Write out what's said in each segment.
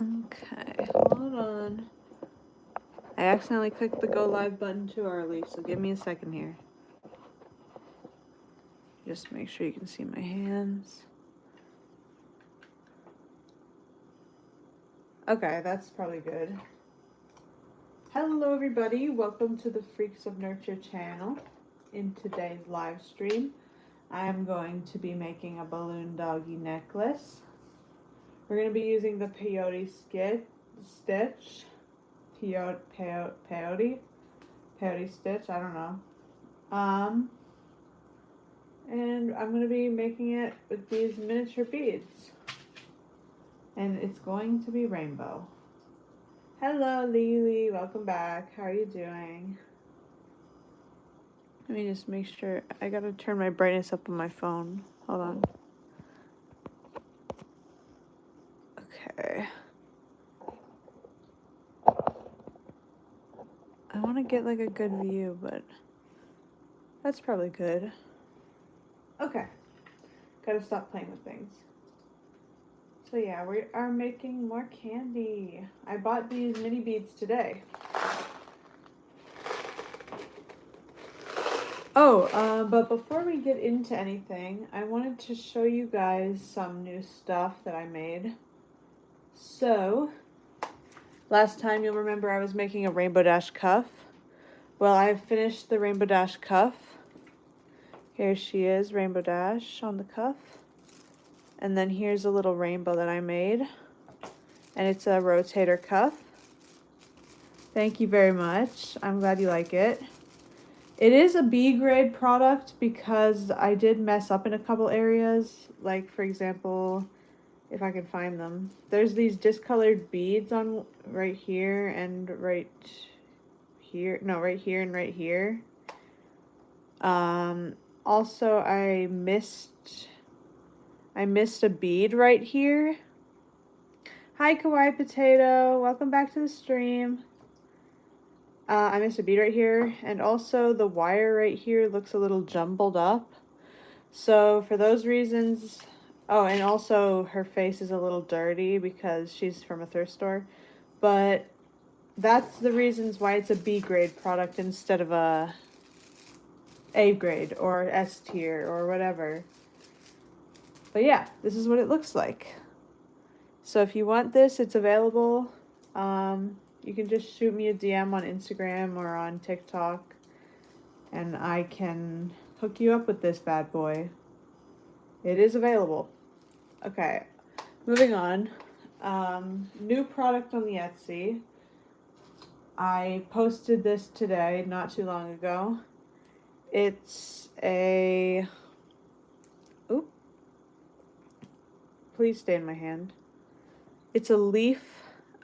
Okay, hold on. I accidentally clicked the go live button too early, so give me a second here. Just make sure you can see my hands. Okay, that's probably good. Hello everybody, welcome to the Freaks of Nurture channel. In today's live stream, I am going to be making a balloon doggy necklace. We're going to be using the peyote stitch. Peyote stitch, I don't know. And I'm going to be making it with these miniature beads. And it's going to be rainbow. Hello Lily, welcome back. How are you doing? Let me just make sure. I gotta turn my brightness up on my phone. Hold on. Okay. I want to get like a good view, but that's probably good. Okay. Gotta stop playing with things. So yeah, we are making more candy. I bought these mini beads today. Oh, but before we get into anything, I wanted to show you guys some new stuff that I made. So, last time you'll remember I was making a Rainbow Dash cuff. Well, I've finished the Rainbow Dash cuff. Here she is, Rainbow Dash on the cuff. And then here's a little rainbow that I made. And it's a rotator cuff. Thank you very much. I'm glad you like it. It is a B grade product because I did mess up in a couple areas. Like, for example, if I can find them. There's these discolored beads on right here and right here. No, right here and right here. Also, I missed a bead right here. Hi, Kawaii Potato. Welcome back to the stream. I missed a bead right here, and also the wire right here looks a little jumbled up. So for those reasons, oh, and also her face is a little dirty because she's from a thrift store. But that's the reasons why it's a B grade product instead of a A grade or S tier or whatever. But yeah, this is what it looks like. So if you want this, it's available. You can just shoot me a DM on Instagram or on TikTok, and I can hook you up with this bad boy. It is available. Okay, moving on. New product on the Etsy. I posted this today, not too long ago. It's a... Oop. Please stay in my hand. It's a leaf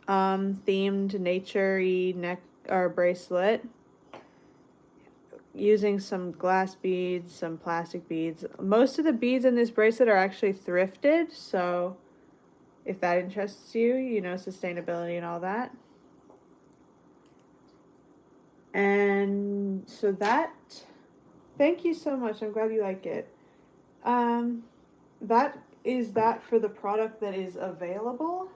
themed nature-y neck or bracelet using some glass beads, some plastic beads. Most of the beads in this bracelet are actually thrifted, so if that interests you, you know, sustainability and all that. And so that, thank you so much. I'm glad you like it. That is that for the product that is available.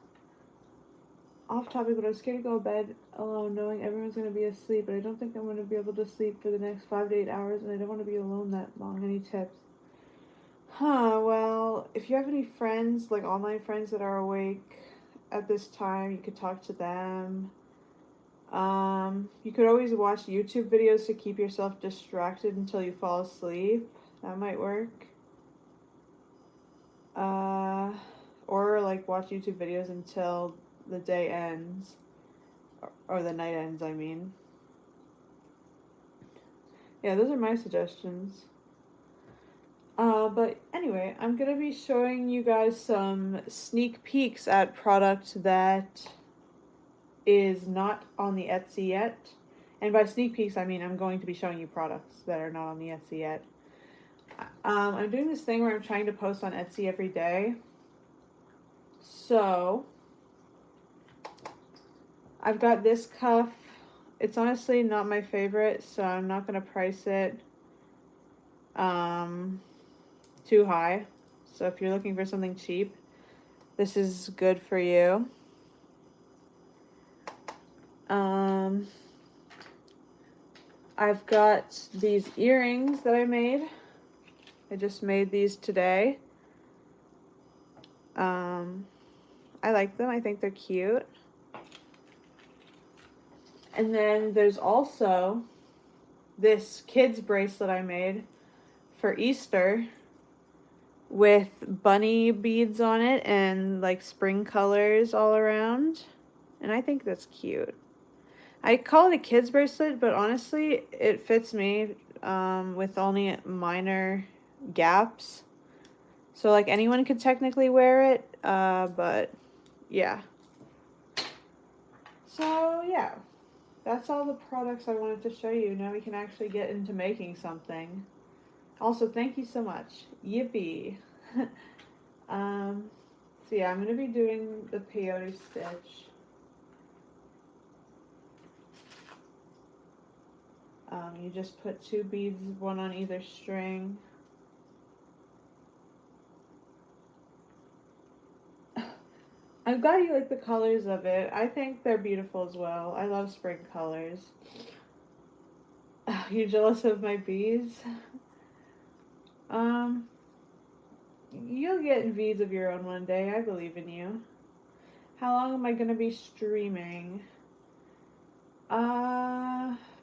Off topic, but I'm scared to go to bed alone knowing everyone's going to be asleep, but I don't think I'm going to be able to sleep for the next 5 to 8 hours, and I don't want to be alone that long. Any tips? Well, if you have any friends, like online friends that are awake at this time, you could talk to them. You could always watch YouTube videos to keep yourself distracted until you fall asleep. That might work. Or like watch YouTube videos until the day ends, or the night ends, I mean. Yeah, those are my suggestions. But anyway, I'm gonna be showing you guys some sneak peeks at product that is not on the Etsy yet. And by sneak peeks, I mean I'm going to be showing you products that are not on the Etsy yet. I'm doing this thing where I'm trying to post on Etsy every day. So I've got this cuff. It's honestly not my favorite, so I'm not going to price it too high. So if you're looking for something cheap, this is good for you. I've got these earrings that I made. I just made these today. I like them. I think they're cute. And then there's also this kids bracelet I made for Easter with bunny beads on it and like spring colors all around. And I think that's cute. I call it a kids bracelet, but honestly, it fits me with only minor gaps. So like anyone could technically wear it, but yeah. So yeah, that's all the products I wanted to show you. Now we can actually get into making something. Also, thank you so much. Yippee. So yeah, I'm going to be doing the peyote stitch. You just put 2 beads, one on either string. I'm glad you like the colors of it. I think they're beautiful as well. I love spring colors. You jealous of my beads? You'll get beads of your own one day. I believe in you. How long am I going to be streaming?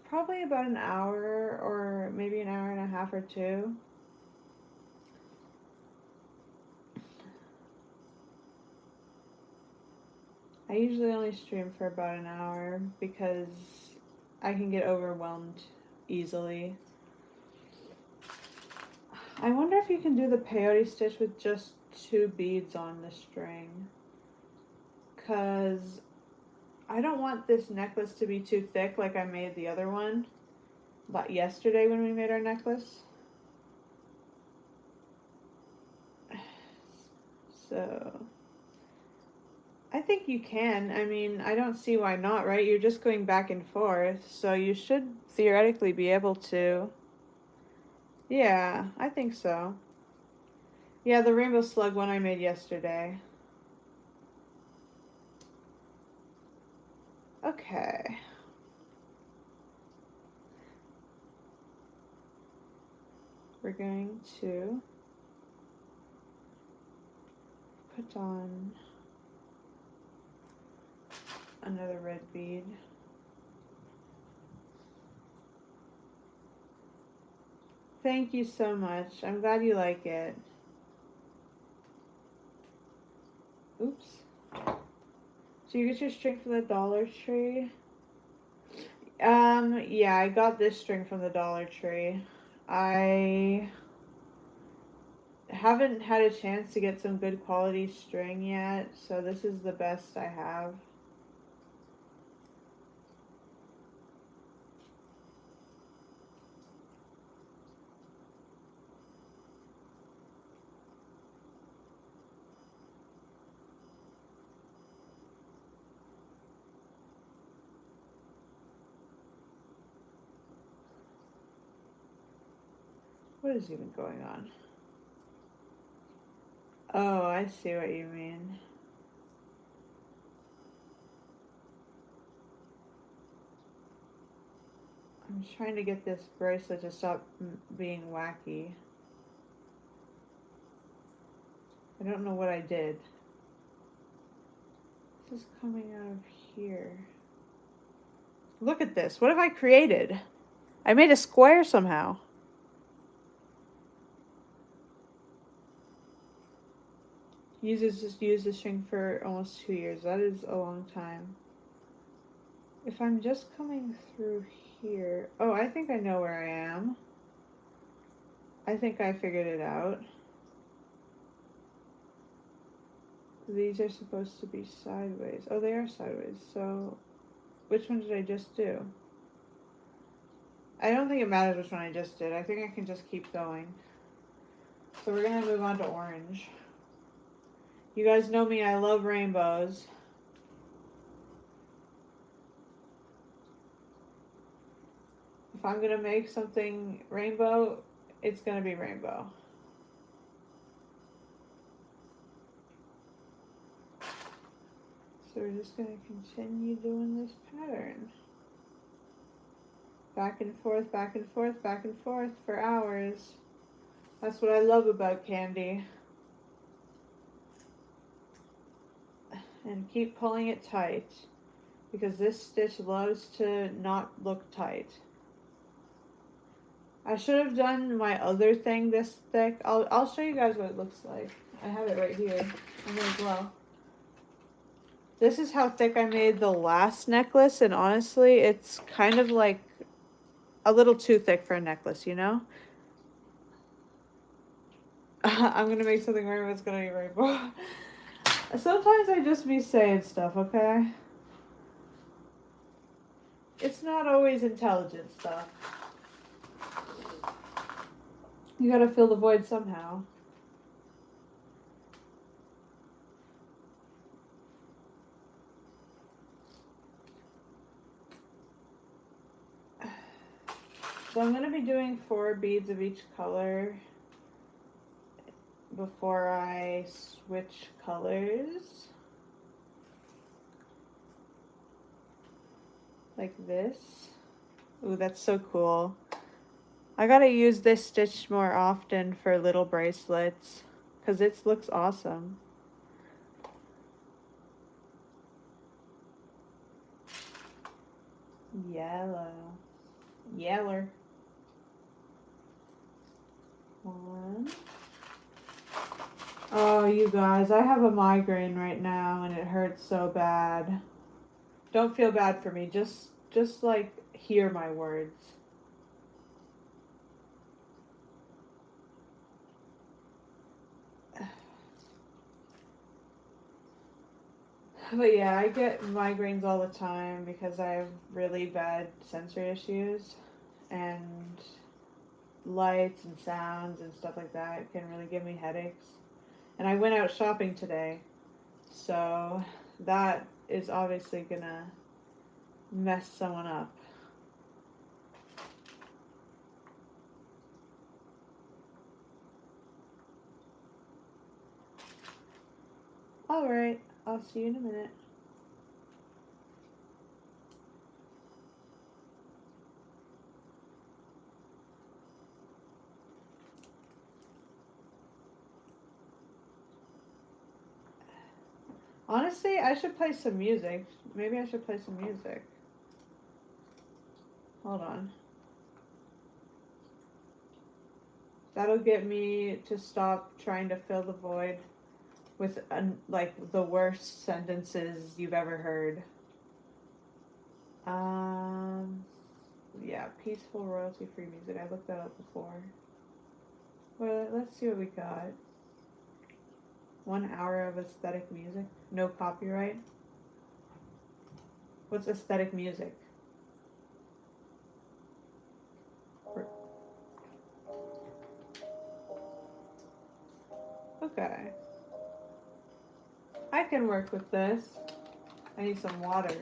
Probably about an hour or maybe an hour and a half or 2. I usually only stream for about an hour because I can get overwhelmed easily. I wonder if you can do the peyote stitch with just 2 beads on the string. Because I don't want this necklace to be too thick like I made the other one yesterday when we made our necklace. So I think you can. I mean, I don't see why not, right? You're just going back and forth, so you should theoretically be able to. Yeah, I think so. Yeah, the rainbow slug one I made yesterday. Okay. We're going to put on another red bead. Thank you so much. I'm glad you like it. Oops. So you get your string from the Dollar Tree? Yeah, I got this string from the Dollar Tree. I haven't had a chance to get some good quality string yet, so this is the best I have. What is even going on? Oh, I see what you mean. I'm trying to get this bracelet to stop being wacky. I don't know what I did. This is coming out of here. Look at this. What have I created? I made a square somehow. Just used the string for almost 2 years. That is a long time. If I'm just coming through here. Oh, I think I know where I am. I think I figured it out. These are supposed to be sideways. Oh, they are sideways. So, which one did I just do? I don't think it matters which one I just did. I think I can just keep going. So we're going to move on to orange. You guys know me, I love rainbows. If I'm going to make something rainbow, it's going to be rainbow. So So we're just going to continue doing this pattern. Back and forth, back and forth, back and forth for hours. That's what I love about candy. And keep pulling it tight, because this stitch loves to not look tight. I should have done my other thing this thick. I'll show you guys what it looks like. I have it right here. I'm gonna glow. This is how thick I made the last necklace, and honestly, it's kind of like a little too thick for a necklace, you know? I'm gonna make something rainbow, it's gonna be rainbow. Sometimes I just be saying stuff, okay? It's not always intelligent stuff. You gotta fill the void somehow. So I'm gonna be doing 4 beads of each color before I switch colors. Like this. Ooh, that's so cool. I gotta use this stitch more often for little bracelets, because it looks awesome. Yellow. Yeller. 1. Oh, you guys, I have a migraine right now and it hurts so bad. Don't feel bad for me. Just like hear my words. But yeah, I get migraines all the time because I have really bad sensory issues, and lights and sounds and stuff like that can really give me headaches. And I went out shopping today, so that is obviously gonna mess someone up. Alright, I'll see you in a minute. Honestly, I should play some music. Maybe I should play some music. Hold on. That'll get me to stop trying to fill the void with like the worst sentences you've ever heard. Yeah, peaceful royalty-free music. I looked that up before. Well, let's see what we got. 1 hour of aesthetic music. No copyright. What's aesthetic music? Okay. I can work with this. I need some water.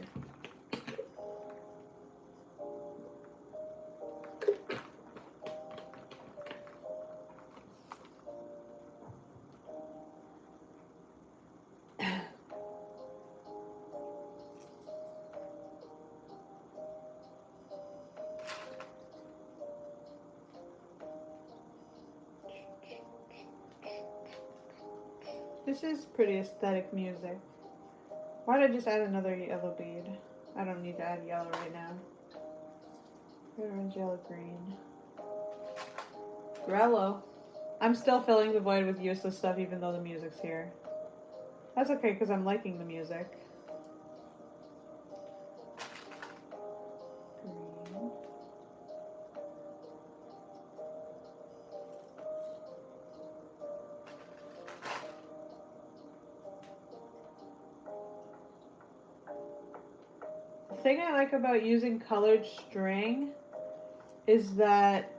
This is pretty aesthetic music. Why did I just add another yellow bead? I don't need to add yellow right now. Red, orange, yellow, green. Grello. I'm still filling the void with useless stuff even though the music's here. That's okay because I'm liking the music. Green. The thing I like about using colored string is that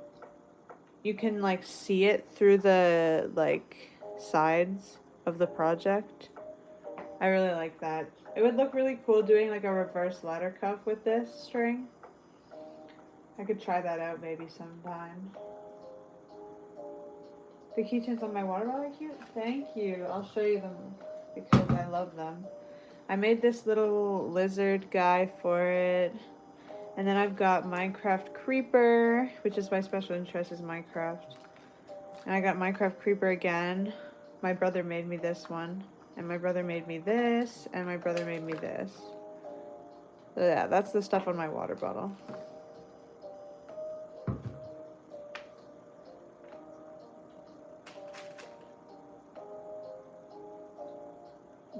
you can like see it through the like sides of the project. I really like that. It would look really cool doing like a reverse ladder cuff with this string. I could try that out maybe sometime. The keychains on my water bottle are cute? Thank you. I'll show you them because I love them. I made this little lizard guy for it. And then I've got Minecraft Creeper, which is my special interest is Minecraft. And I got Minecraft Creeper again. My brother made me this one. And my brother made me this. And my brother made me this. So yeah, that's the stuff on my water bottle.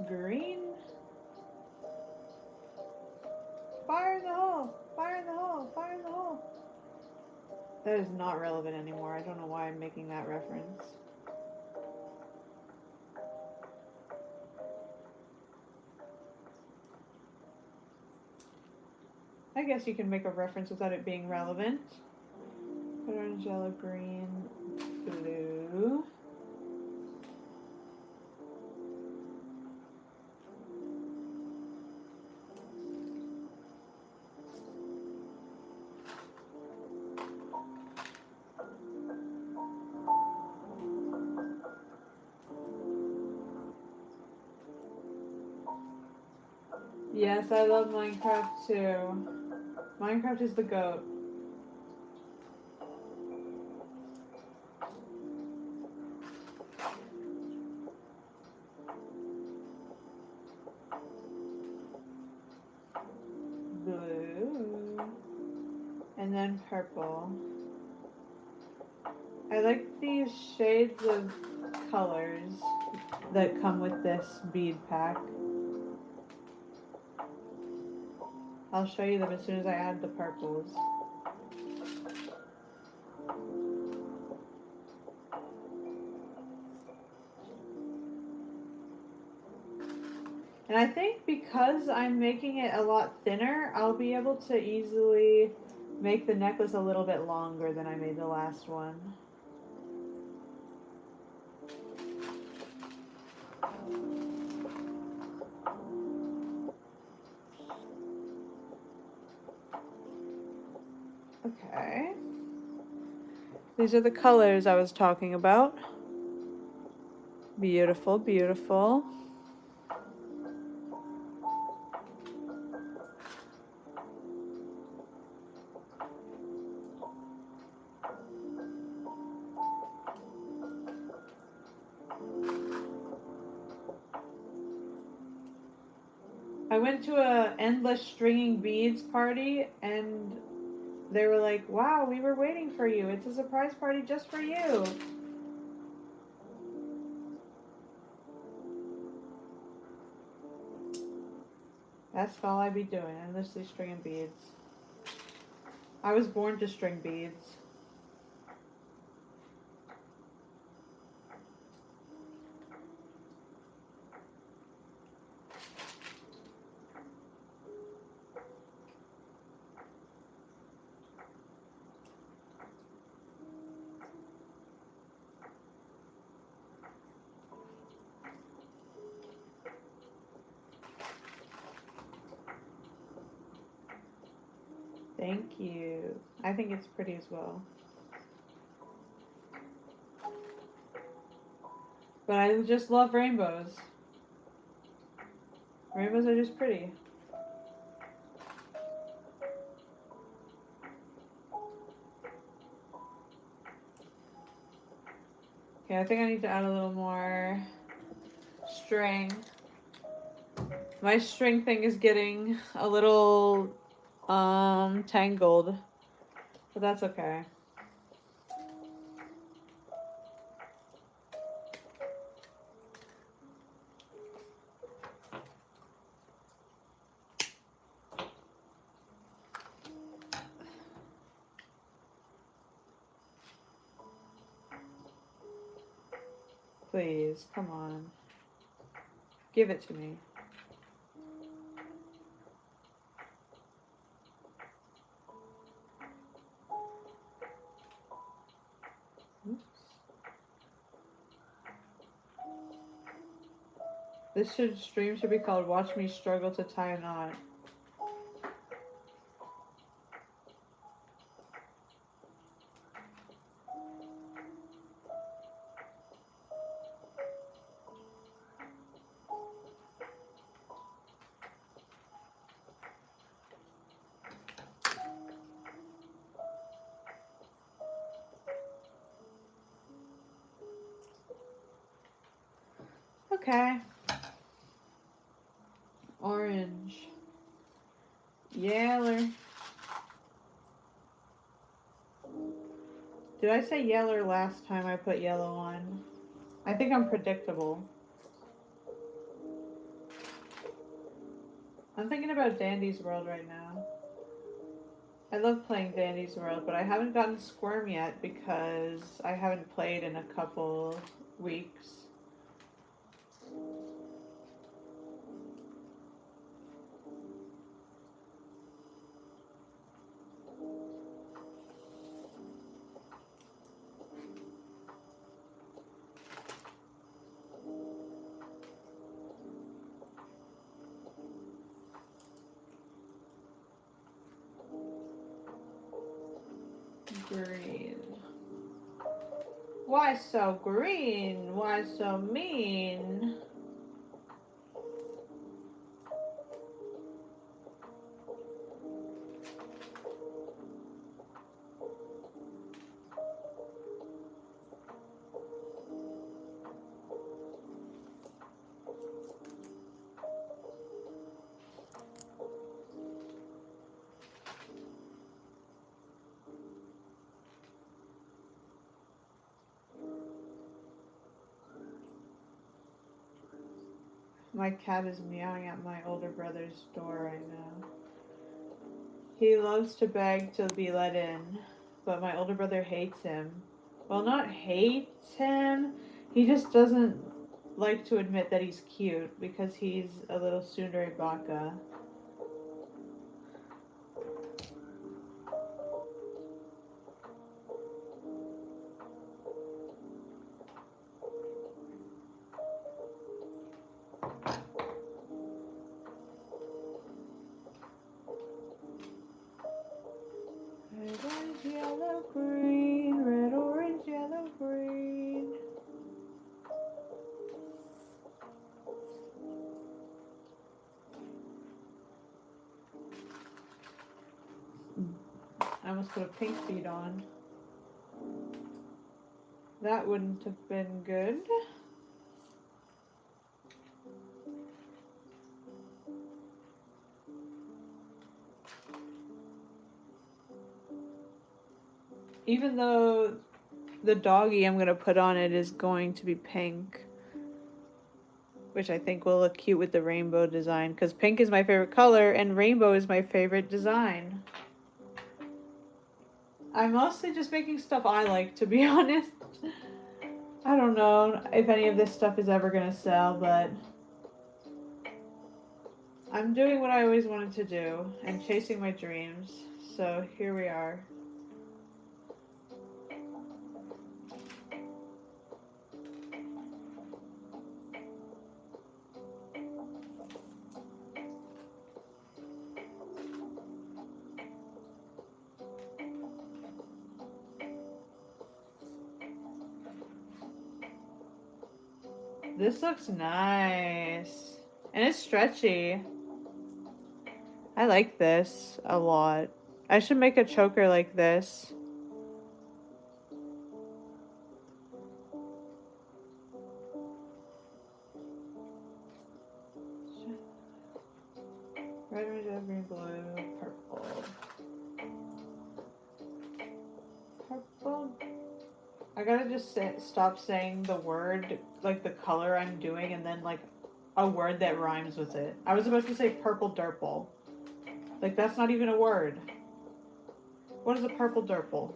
Green. Fire in the hole! Fire in the hole! Fire in the hole! That is not relevant anymore. I don't know why I'm making that reference. I guess you can make a reference without it being relevant. Orange, yellow, green, blue. Yes, I love Minecraft too. Minecraft is the GOAT. Blue. And then purple. I like these shades of colors that come with this bead pack. I'll show you them as soon as I add the purples. And I think because I'm making it a lot thinner, I'll be able to easily make the necklace a little bit longer than I made the last one. Okay. These are the colors I was talking about. Beautiful, beautiful. I went to a endless stringing beads party and they were like, wow, we were waiting for you. It's a surprise party just for you. That's all I be doing, endlessly stringing beads. I was born to string beads. Thank you. I think it's pretty as well. But I just love rainbows. Rainbows are just pretty. Okay, I think I need to add a little more string. My string thing is getting a little tangled, but that's okay. Please, come on. Give it to me. Oops. This stream should be called Watch Me Struggle to Tie a Knot. Okay. Orange. Yeller. Did I say yeller last time I put yellow on? I think I'm predictable. I'm thinking about Dandy's World right now. I love playing Dandy's World, but I haven't gotten Squirm yet because I haven't played in a couple weeks. Green. Why so green? Why so mean? My cat is meowing at my older brother's door right now. He loves to beg to be let in, but my older brother hates him. Well, not hates him, he just doesn't like to admit that he's cute because he's a little tsundere baka. Red, orange, yellow, green. Red, orange, yellow, green. I almost put a pink bead on. That wouldn't have been good. Even though the doggy I'm going to put on it is going to be pink, which I think will look cute with the rainbow design, because pink is my favorite color and rainbow is my favorite design. I'm mostly just making stuff I like, to be honest. I don't know if any of this stuff is ever going to sell, but I'm doing what I always wanted to do and chasing my dreams. So here we are. This looks nice. And it's stretchy. I like this a lot. I should make a choker like this. Red, orange, yellow, green, blue, purple. Purple. I gotta just stop saying the word, like the color I'm doing, and then like a word that rhymes with it. I was about to say purple durple. Like that's not even a word. What is a purple durple?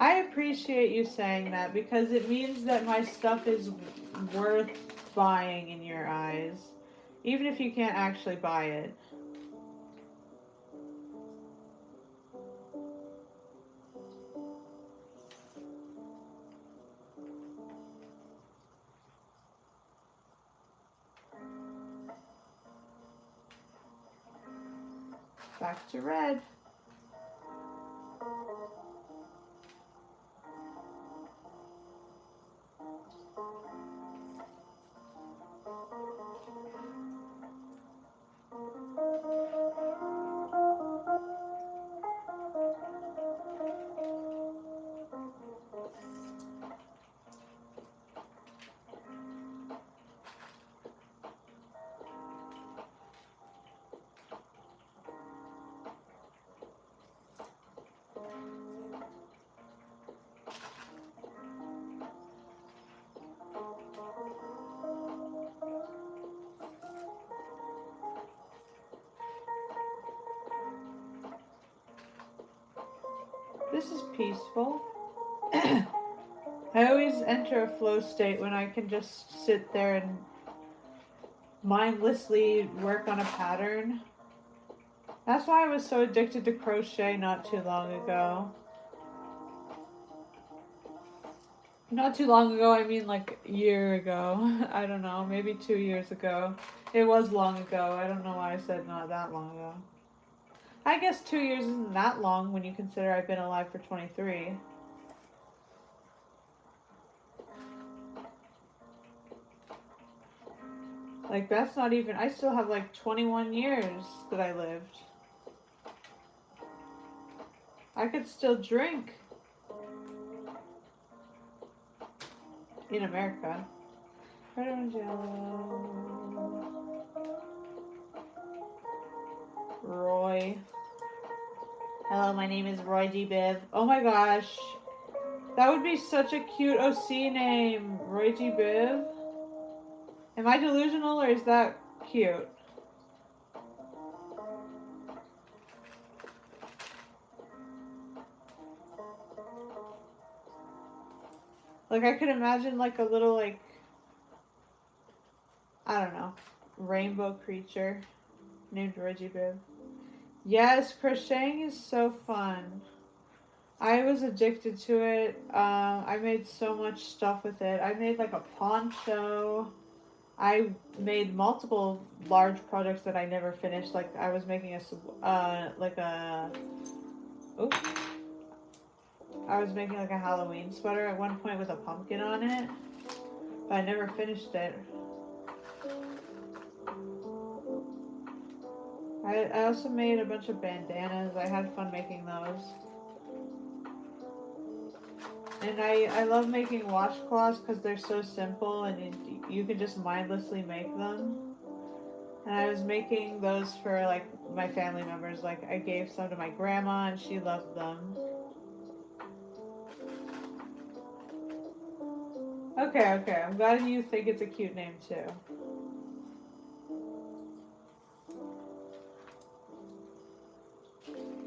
I appreciate you saying that because it means that my stuff is worth buying in your eyes, even if you can't actually buy it. Back to red. This is peaceful. I always enter a flow state when I can just sit there and mindlessly work on a pattern. That's why I was so addicted to crochet not too long ago. Not too long ago, I mean like a year ago. I don't know, maybe 2 years ago. It was long ago. I don't know why I said not that long ago. I guess 2 years isn't that long when you consider I've been alive for 23. Like, that's not even, I still have like 21 years that I lived. I could still drink. In America. Red, orange, yellow. Roy. Hello, my name is Roy G. Biv. Oh my gosh. That would be such a cute OC name. Roy G. Biv. Am I delusional or is that cute? Like, I could imagine like a little, like, I don't know, rainbow creature named Reggie Biv. Yes, crocheting is so fun. I was addicted to it. I made so much stuff with it. I made like a poncho. I made multiple large projects that I never finished. Like, I was making I was making like a Halloween sweater at one point with a pumpkin on it, but I never finished it. I also made a bunch of bandanas. I had fun making those. And I love making washcloths because they're so simple and you can just mindlessly make them. And I was making those for like my family members. Like, I gave some to my grandma and she loved them. Okay. I'm glad you think it's a cute name too.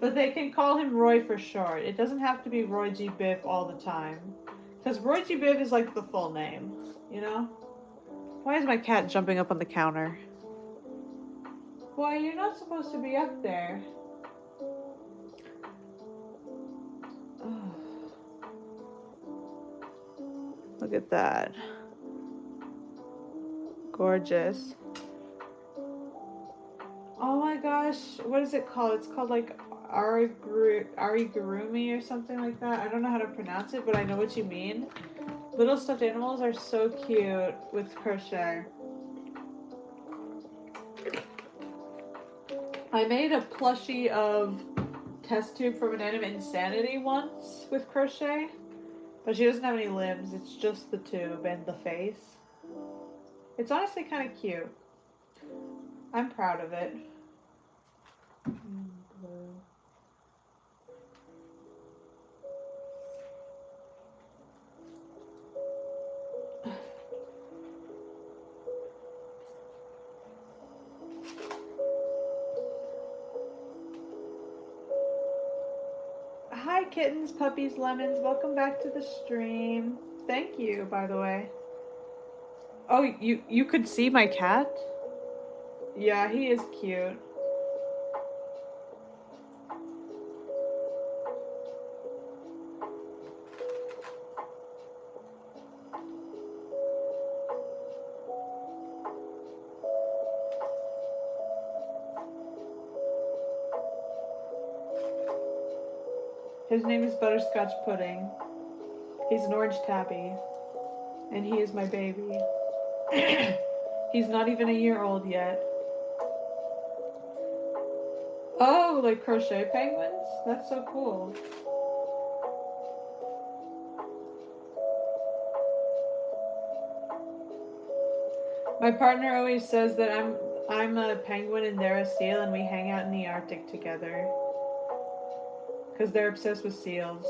But they can call him Roy for short. It doesn't have to be Roy G. Biv all the time. Because Roy G. Biv is like the full name, you know? Why is my cat jumping up on the counter? Why, you're not supposed to be up there. Oh. Look at that. Gorgeous. Oh my gosh, what is it called? It's called like Arigurumi or something like that. I don't know how to pronounce it, but I know what you mean. Little stuffed animals are so cute with crochet. I made a plushie of Test Tube from Inanimate Insanity once with crochet, but she doesn't have any limbs. It's just the tube and the face. It's honestly kind of cute. I'm proud of it. Hi kittens, puppies, lemons. Welcome back to the stream. Thank you, by the way. Oh, you could see my cat? Yeah, he is cute. His name is Butterscotch Pudding. He's an orange tabby. And he is my baby. He's not even a year old yet. Oh, like crochet penguins? That's so cool. My partner always says that I'm a penguin and they're a seal and we hang out in the Arctic together. Because they're obsessed with seals.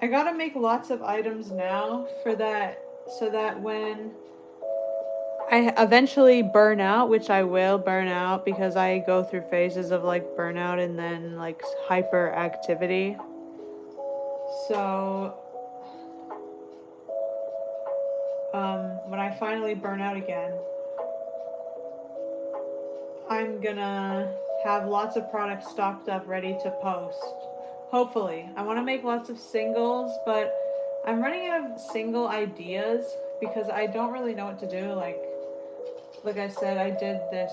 I gotta make lots of items now for that, so that when I eventually burn out, which I will burn out because I go through phases of like burnout and then like hyperactivity. So, when I finally burn out again, I'm gonna have lots of products stocked up ready to post. Hopefully. I want to make lots of singles, but I'm running out of single ideas because I don't really know what to do. Like I said, I did this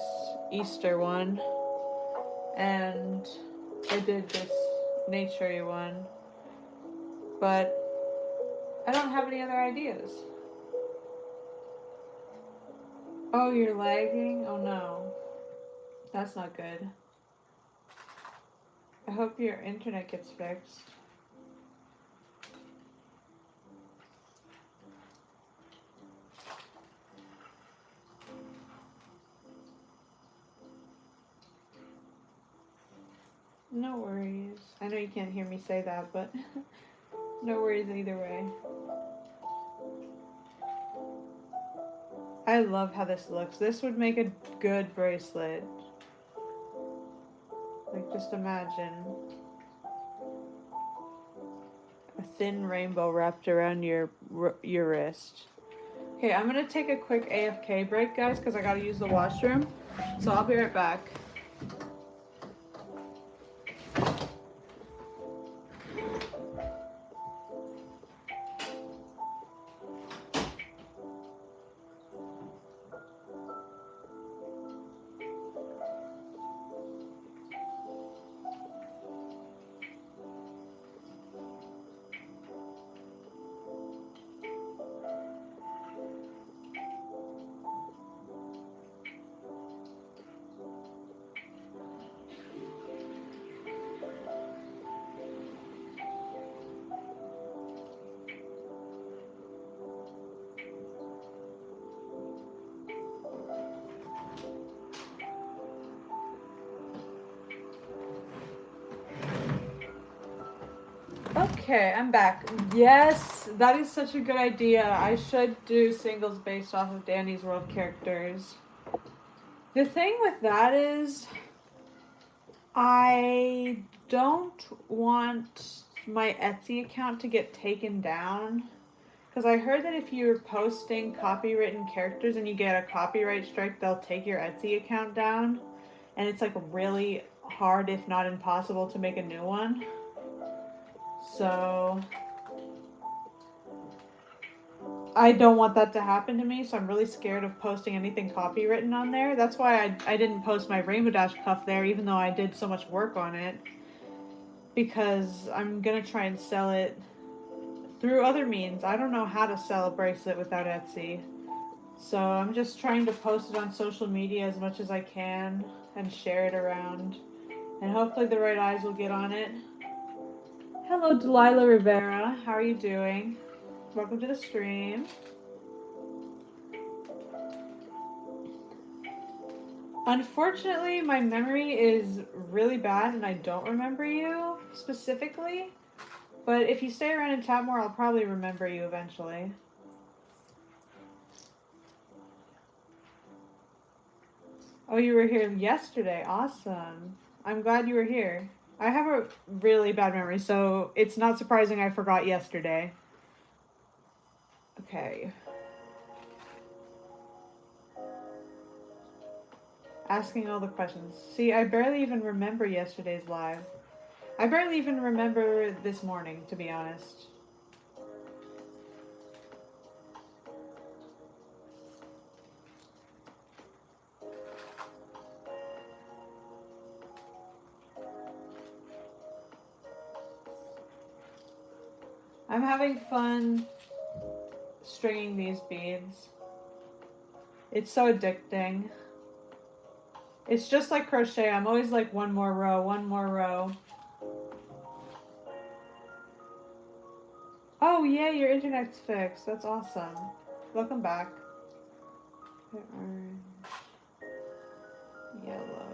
Easter one and I did this nature-y one, but I don't have any other ideas. Oh, you're lagging? Oh no. That's not good. I hope your internet gets fixed. No worries. I know you can't hear me say that, but no worries either way. I love how this looks. This would make a good bracelet. Like, just imagine a thin rainbow wrapped around your wrist. Okay, I'm gonna take a quick AFK break, guys, because I gotta use the washroom. So I'll be right back. Okay, I'm back. Yes, that is such a good idea. I should do singles based off of Danny's World characters. The thing with that is, I don't want my Etsy account to get taken down. Because I heard that if you're posting copywritten characters and you get a copyright strike, they'll take your Etsy account down. And it's like really hard, if not impossible, to make a new one. So I don't want that to happen to me, so I'm really scared of posting anything copywritten on there. That's why I didn't post my Rainbow Dash cuff there, even though I did so much work on it. Because I'm gonna try and sell it through other means. I don't know how to sell a bracelet without Etsy. So I'm just trying to post it on social media as much as I can and share it around. And hopefully the right eyes will get on it. Hello, Delilah Rivera. How are you doing? Welcome to the stream. Unfortunately, my memory is really bad and I don't remember you specifically. But if you stay around and chat more, I'll probably remember you eventually. Oh, you were here yesterday. Awesome. I'm glad you were here. I have a really bad memory, so it's not surprising I forgot yesterday. Okay. Asking all the questions. See, I barely even remember yesterday's live. I barely even remember this morning, to be honest. I'm having fun stringing these beads. It's so addicting. It's just like crochet. I'm always like one more row, one more row. Oh yeah, your internet's fixed. That's awesome. Welcome back. Orange, yellow.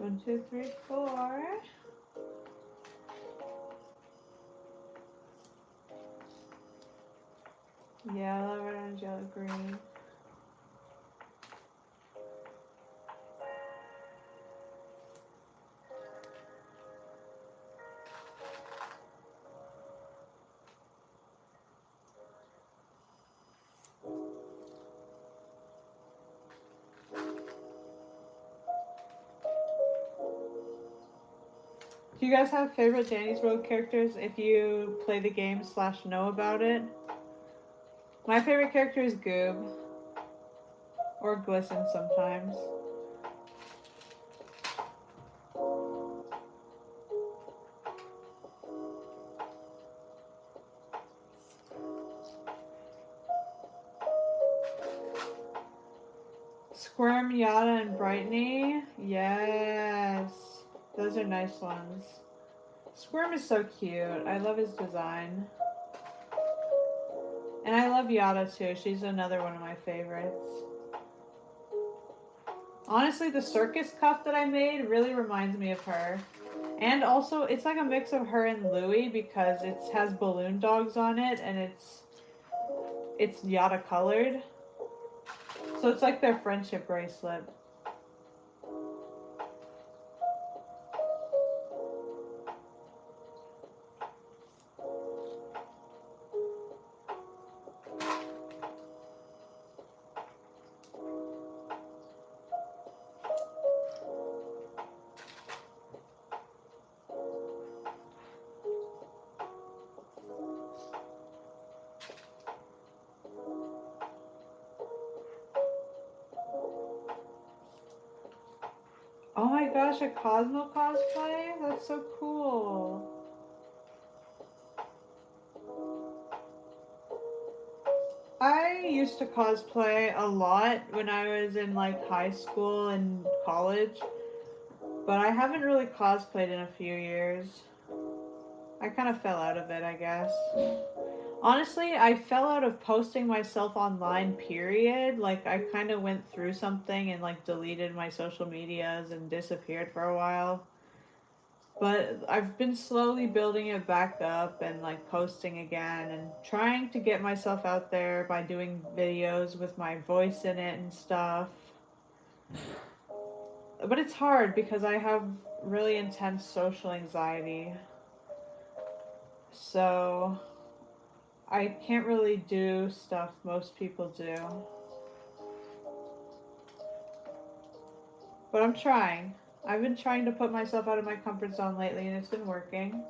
1, 2, 3, 4. Yellow, orange, yellow, green. Do you guys have favorite Danny's World characters if you play the game / know about it? My favorite character is Goob. Or Glisten sometimes. Squirm, Yada, and Brightney. Yes. Those are nice ones. Squirm is so cute. I love his design. And I love Yada too. She's another one of my favorites. Honestly, the circus cuff that I made really reminds me of her. And also, it's like a mix of her and Louie because it has balloon dogs on it and it's Yada colored. So it's like their friendship bracelet. Oh my gosh, a Cosmo cosplay? That's so cool. I used to cosplay a lot when I was in like high school and college, but I haven't really cosplayed in a few years. I kind of fell out of it, I guess. Honestly, I fell out of posting myself online, period. Like, I kind of went through something and, like, deleted my social medias and disappeared for a while. But I've been slowly building it back up and, like, posting again and trying to get myself out there by doing videos with my voice in it and stuff. But it's hard because I have really intense social anxiety. So I can't really do stuff most people do. But I'm trying. I've been trying to put myself out of my comfort zone lately and it's been working.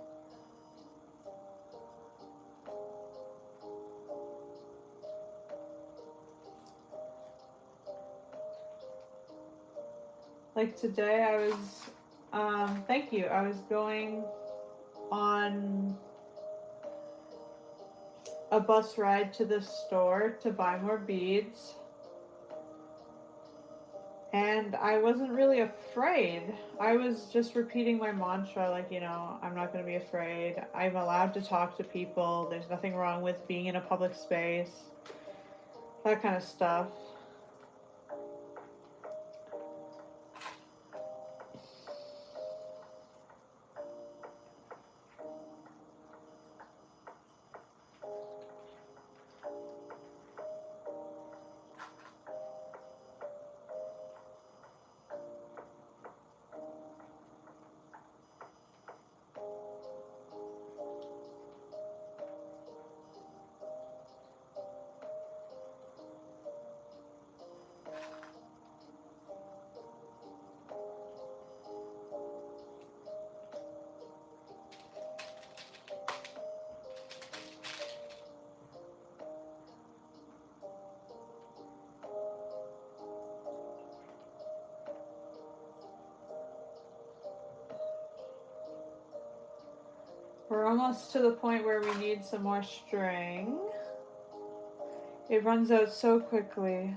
Like today I was, thank you, I was going on a bus ride to the store to buy more beads. And I wasn't really afraid. I was just repeating my mantra, like, you know, I'm not going to be afraid. I'm allowed to talk to people. There's nothing wrong with being in a public space. That kind of stuff. We're almost to the point where we need some more string. It runs out so quickly.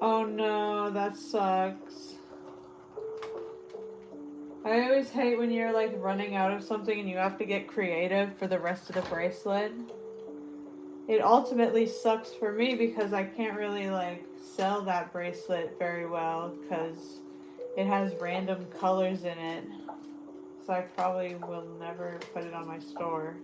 Oh no, that sucks. I always hate when you're like running out of something and you have to get creative for the rest of the bracelet. It ultimately sucks for me because I can't really like sell that bracelet very well because it has random colors in it. So I probably will never put it on my store.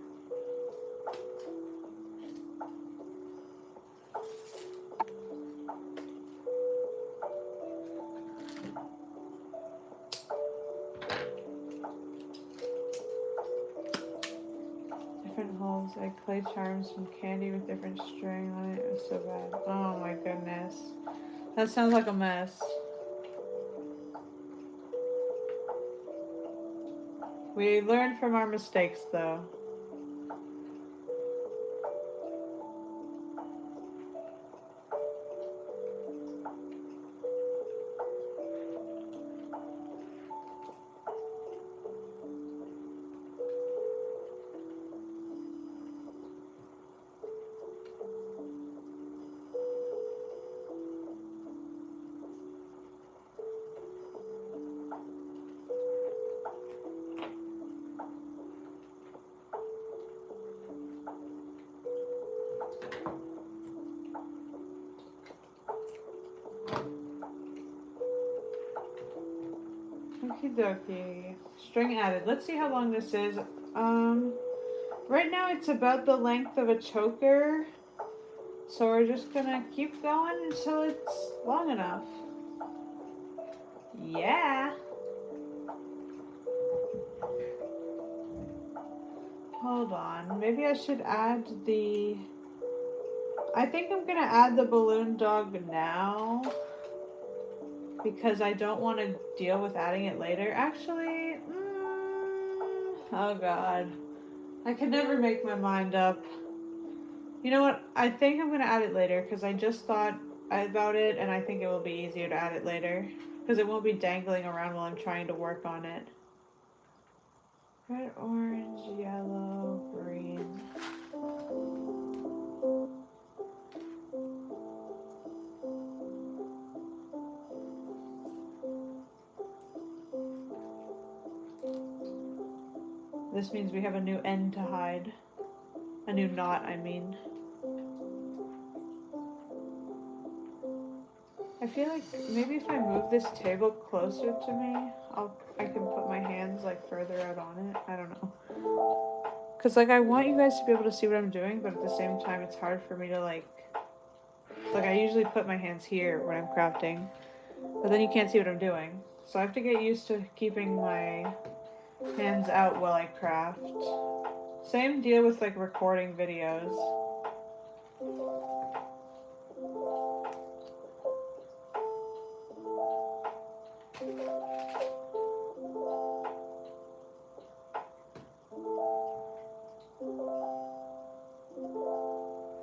Different holes, like clay charms from candy with different string on it. It was so bad. Oh my goodness. That sounds like a mess. We learned from our mistakes though. Okie dokie. String added. Let's see how long this is. Right now it's about the length of a choker. So we're just gonna keep going until it's long enough. Yeah. Hold on. Maybe I should add the... I think I'm gonna add the balloon dog now. Because I don't want to deal with adding it later. Actually, oh god. I can never make my mind up. You know what? I think I'm going to add it later because I just thought about it and I think it will be easier to add it later. Because it won't be dangling around while I'm trying to work on it. Red, orange, yellow, green. This means we have a new end to hide. A new knot, I mean. I feel like maybe if I move this table closer to me, I can put my hands like further out on it. I don't know. Cause like I want you guys to be able to see what I'm doing, but at the same time it's hard for me to like I usually put my hands here when I'm crafting, but then you can't see what I'm doing. So I have to get used to keeping my hands out while I craft. Same deal with like recording videos.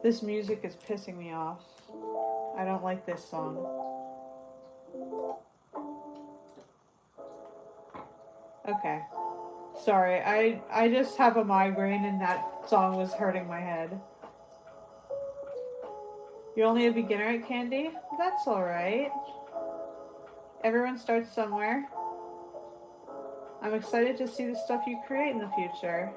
This music is pissing me off. I don't like this song. Okay. Sorry, I just have a migraine and that song was hurting my head. You're only a beginner at candy? That's alright. Everyone starts somewhere. I'm excited to see the stuff you create in the future.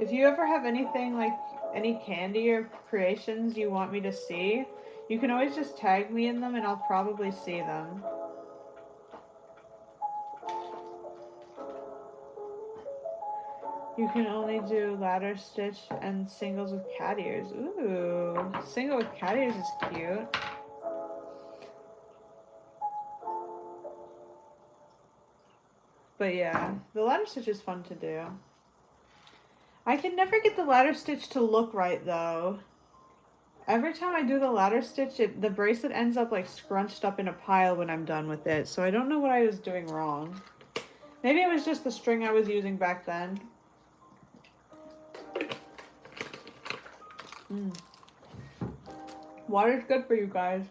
If you ever have anything like any candy or creations you want me to see, you can always just tag me in them and I'll probably see them. You can only do ladder stitch and singles with cat ears. Ooh, single with cat ears is cute. But yeah, the ladder stitch is fun to do. I can never get the ladder stitch to look right though. Every time I do the ladder stitch, the bracelet ends up like scrunched up in a pile when I'm done with it. So I don't know what I was doing wrong. Maybe it was just the string I was using back then. Water's good for you guys.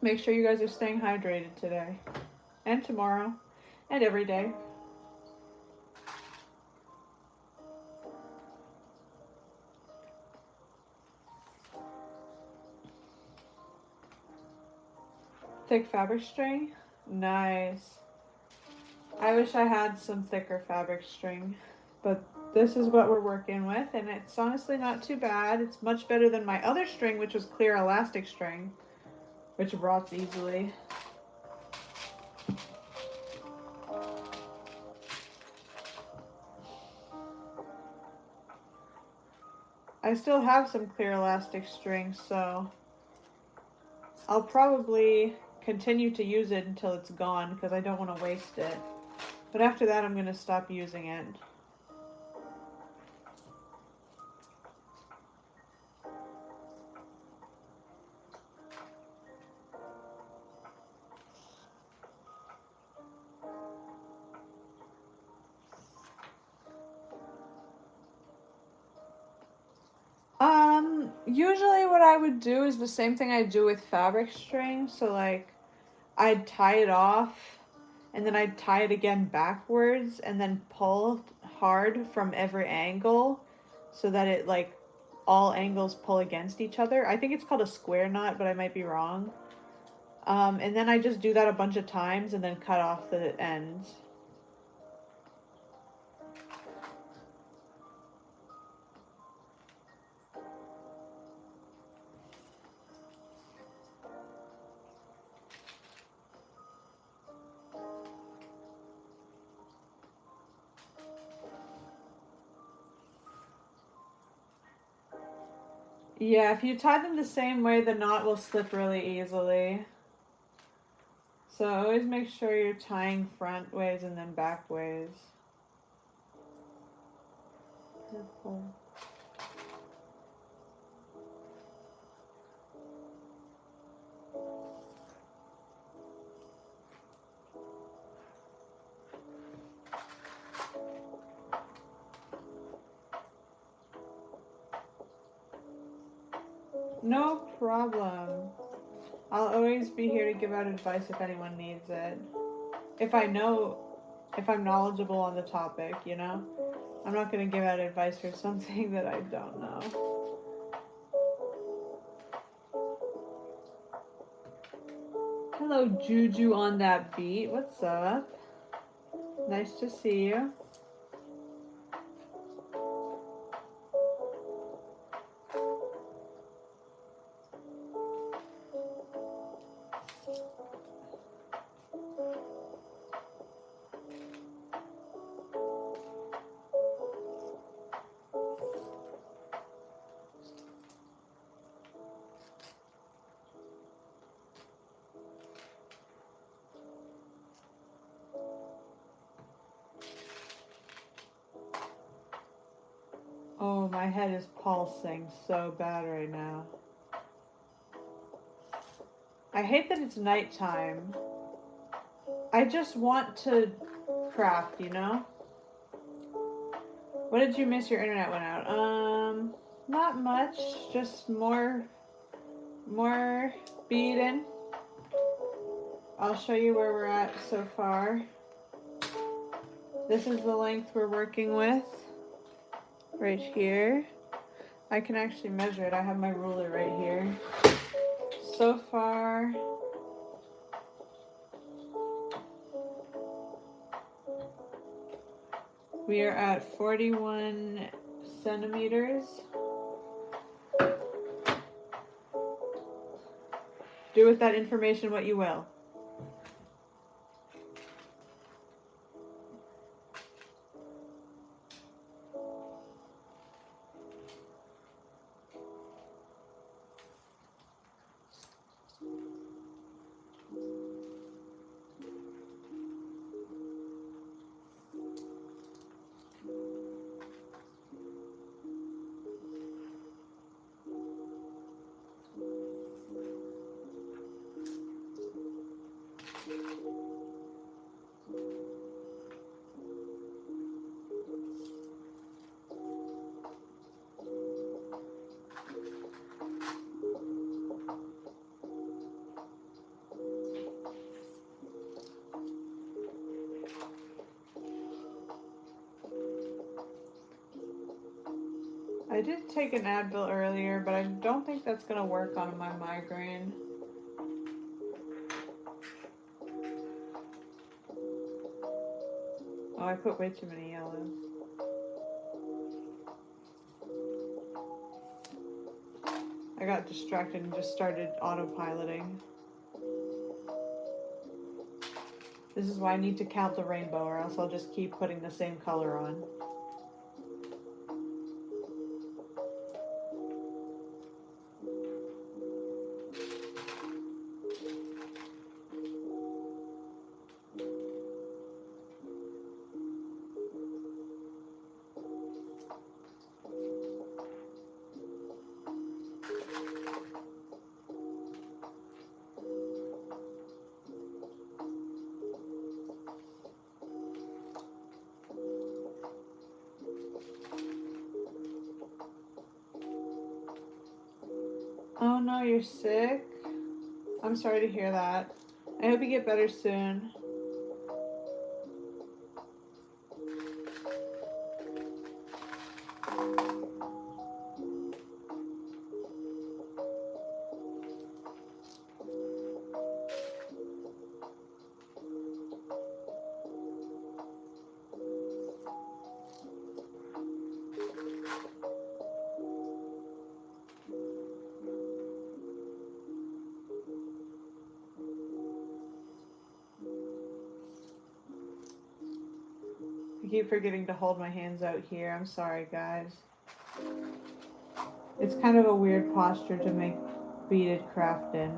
Make sure you guys are staying hydrated today. And tomorrow. And every day. Thick fabric string? Nice. I wish I had some thicker fabric string, but this is what we're working with, and it's honestly not too bad. It's much better than my other string, which was clear elastic string, which rots easily. I still have some clear elastic string, so I'll probably continue to use it until it's gone because I don't want to waste it. But after that, I'm going to stop using it. Usually what I would do is the same thing I do with fabric string. So like I'd tie it off and then I'd tie it again backwards and then pull hard from every angle so that it like all angles pull against each other. I think it's called a square knot, but I might be wrong. And then I just do that a bunch of times and then cut off the ends. Yeah, if you tie them the same way, the knot will slip really easily. So always make sure you're tying front ways and then back ways. No problem. I'll always be here to give out advice if anyone needs it. If I'm knowledgeable on the topic, you know? I'm not going to give out advice for something that I don't know. Hello, Juju on that beat. What's up? Nice to see you. Oh, my head is pulsing so bad right now. I hate that it's nighttime. I just want to craft, you know? What did you miss? Your internet went out. Not much. Just more beading. I'll show you where we're at so far. This is the length we're working with. Right here. I can actually measure it. I have my ruler right here. So far, we are at 41 centimeters. Do with that information what you will. I did take an Advil earlier, but I don't think that's going to work on my migraine. Oh, I put way too many yellows. I got distracted and just started autopiloting. This is why I need to count the rainbow, or else I'll just keep putting the same color on. Oh no, you're sick? I'm sorry to hear that. I hope you get better soon. I keep forgetting to hold my hands out here. I'm sorry, guys. It's kind of a weird posture to make beaded craft in.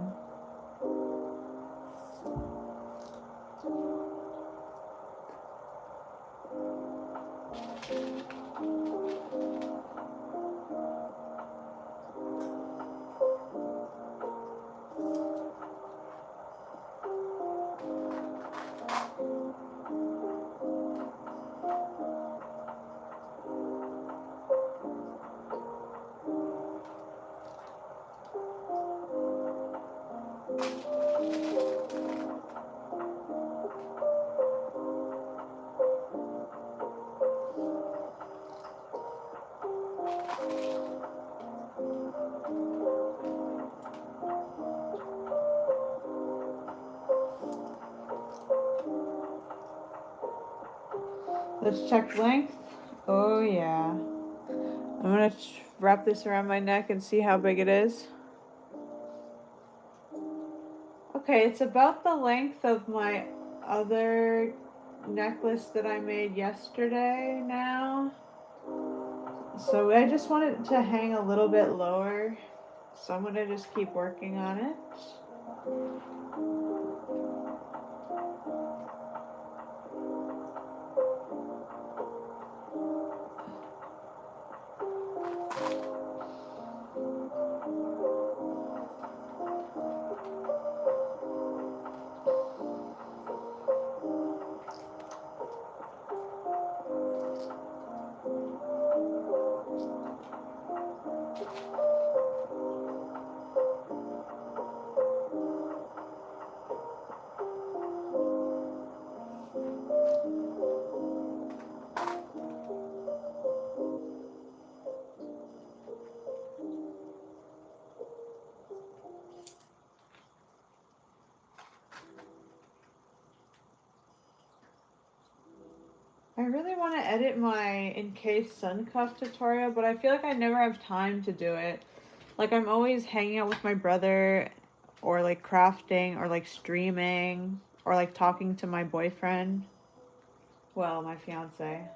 Let's check length. Oh yeah. I'm gonna wrap this around my neck and see how big it is. Okay, it's about the length of my other necklace that I made yesterday now. So I just want it to hang a little bit lower. So I'm gonna just keep working on it. I really want to edit my encased sun cuff tutorial, but I feel like I never have time to do it. Like I'm always hanging out with my brother, or like crafting, or like streaming, or like talking to my boyfriend. Well, my fiance.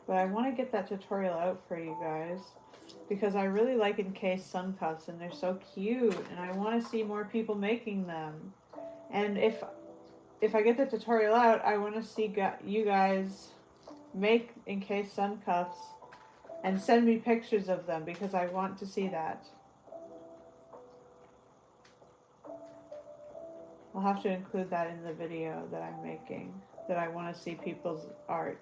But I want to get that tutorial out for you guys because I really like encased sun cuffs and they're so cute and I want to see more people making them. And if I get the tutorial out, I want to see you guys make encased sun cuffs and send me pictures of them because I want to see that. I'll have to include that in the video that I'm making, that I want to see people's art.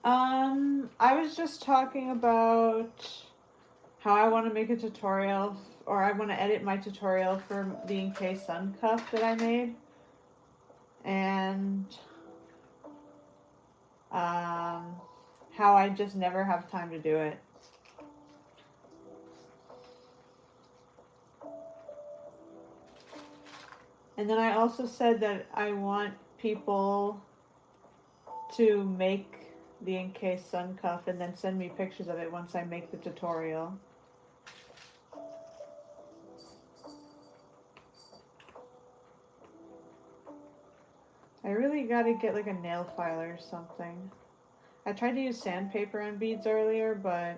I was just talking about how I want to make a tutorial, or I want to edit my tutorial for the Encased Sun cuff that I made. And how I just never have time to do it. And then I also said that I want people to make the Encased Sun cuff and then send me pictures of it once I make the tutorial. I really gotta get like a nail filer or something. I tried to use sandpaper on beads earlier, but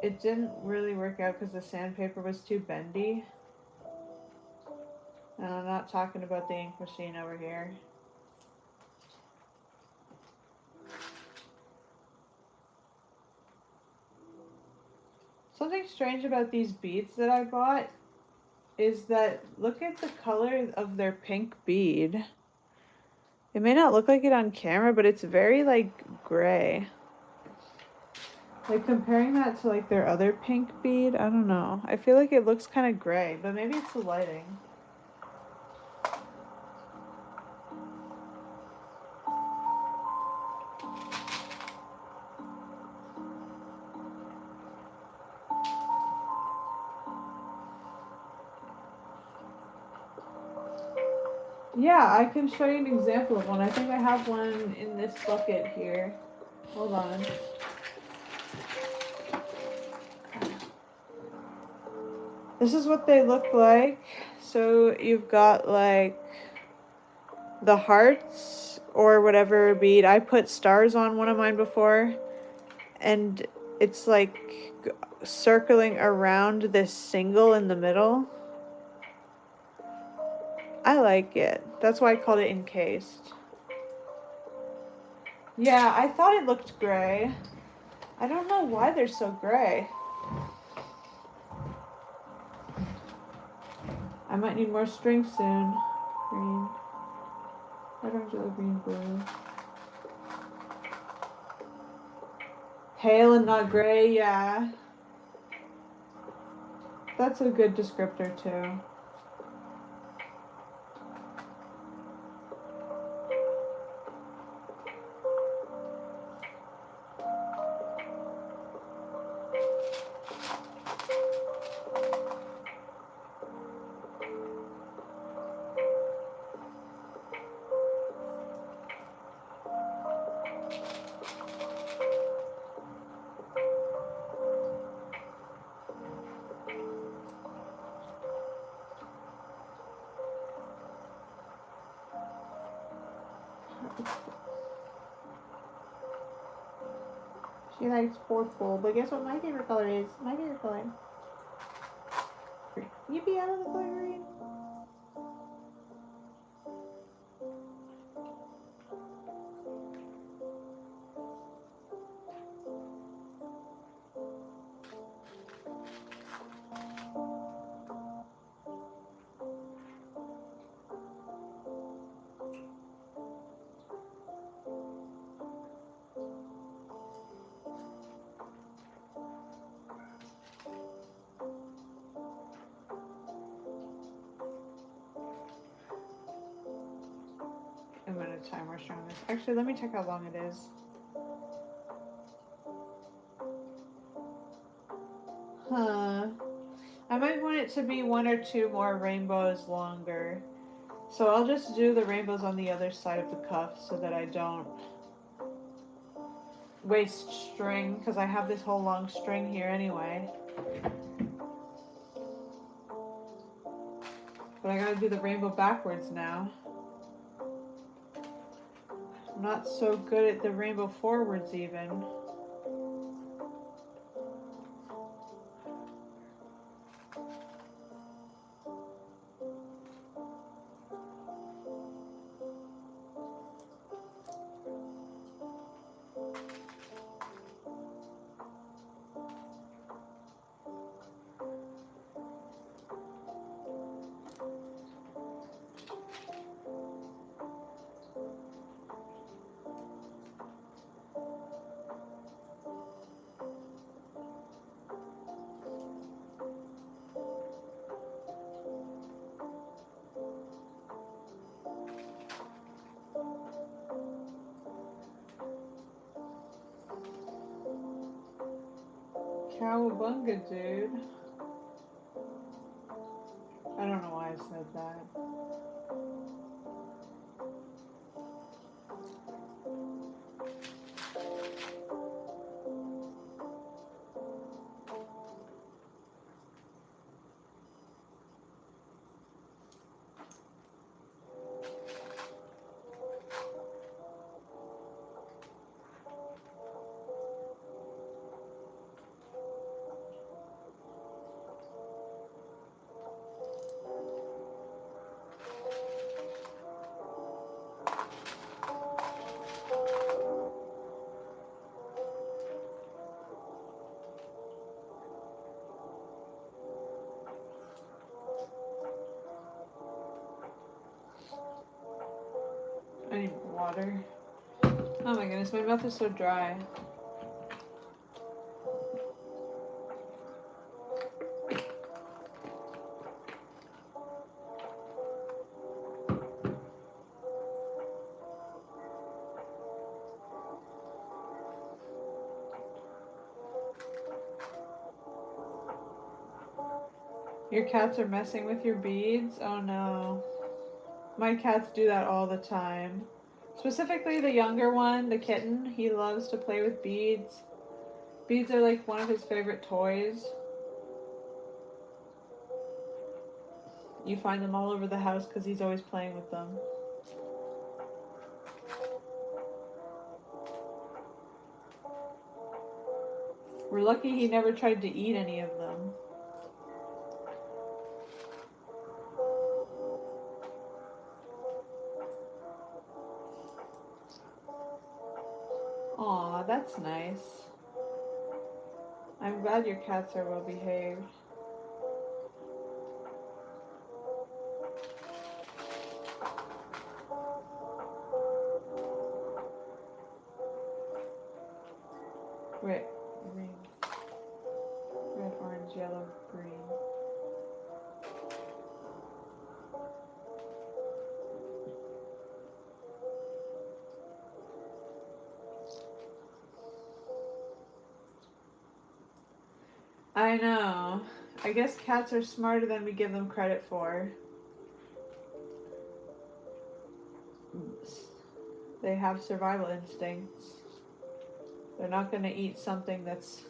it didn't really work out because the sandpaper was too bendy. And I'm not talking about the ink machine over here. Something strange about these beads that I bought is that look at the color of their pink bead. It may not look like it on camera, but it's very like gray. Like comparing that to like their other pink bead, I don't know. I feel like it looks kind of gray, but maybe it's the lighting. Yeah, I can show you an example of one. I think I have one in this bucket here. Hold on. This is what they look like. So you've got like the hearts or whatever bead. I put stars on one of mine before, and it's like circling around this single in the middle. I like it. That's why I called it Encased. Yeah, I thought it looked gray. I don't know why they're so gray. I might need more string soon. Green. Red, orange, yellow, green, blue. Pale and not gray, yeah. That's a good descriptor too. She likes purple, but guess what my favorite color is? My favorite color. Yippee, I love the color green. I'm gonna timer strong this. Actually, let me check how long it is. Huh. I might want it to be one or two more rainbows longer. So I'll just do the rainbows on the other side of the cuff so that I don't waste string, because I have this whole long string here anyway. But I gotta do the rainbow backwards now. I'm not so good at the rainbow forwards even. Cowabunga, dude. I don't know why I said that. I need water. Oh my goodness, my mouth is so dry. Your cats are messing with your beads? Oh no. My cats do that all the time. Specifically the younger one, the kitten, he loves to play with beads. Beads are like one of his favorite toys. You find them all over the house because he's always playing with them. We're lucky he never tried to eat any of them. Aw, that's nice. I'm glad your cats are well behaved. Red, green, red, orange, yellow, green. I know. I guess cats are smarter than we give them credit for. They have survival instincts. They're not going to eat something that's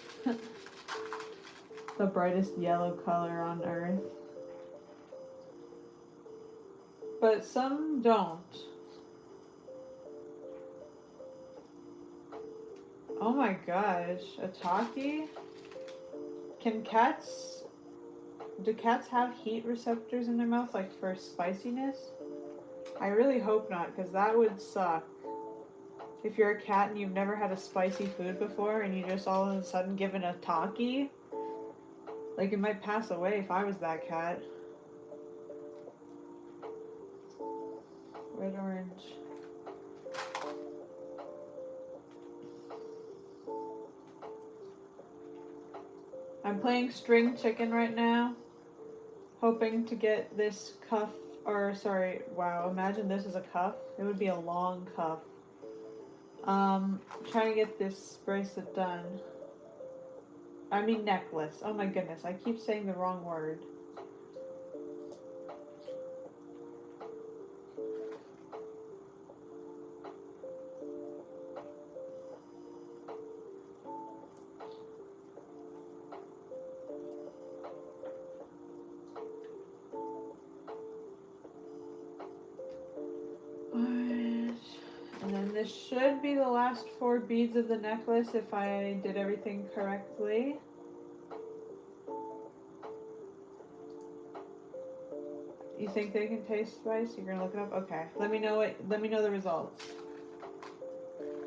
the brightest yellow color on earth. But some don't. Oh my gosh, a Taki? Do cats have heat receptors in their mouth, like for spiciness? I really hope not, because that would suck. If you're a cat and you've never had a spicy food before and you just all of a sudden given a Taki, like it might pass away if I was that cat. Red, orange. I'm playing string chicken right now, hoping to get this cuff, or sorry, wow, imagine this is a cuff. It would be a long cuff. Trying to get this bracelet done. I mean necklace. Oh my goodness, I keep saying the wrong word. And then this should be the last 4 beads of the necklace if I did everything correctly. You think they can taste spice? You're gonna look it up? Okay. Let me know the results.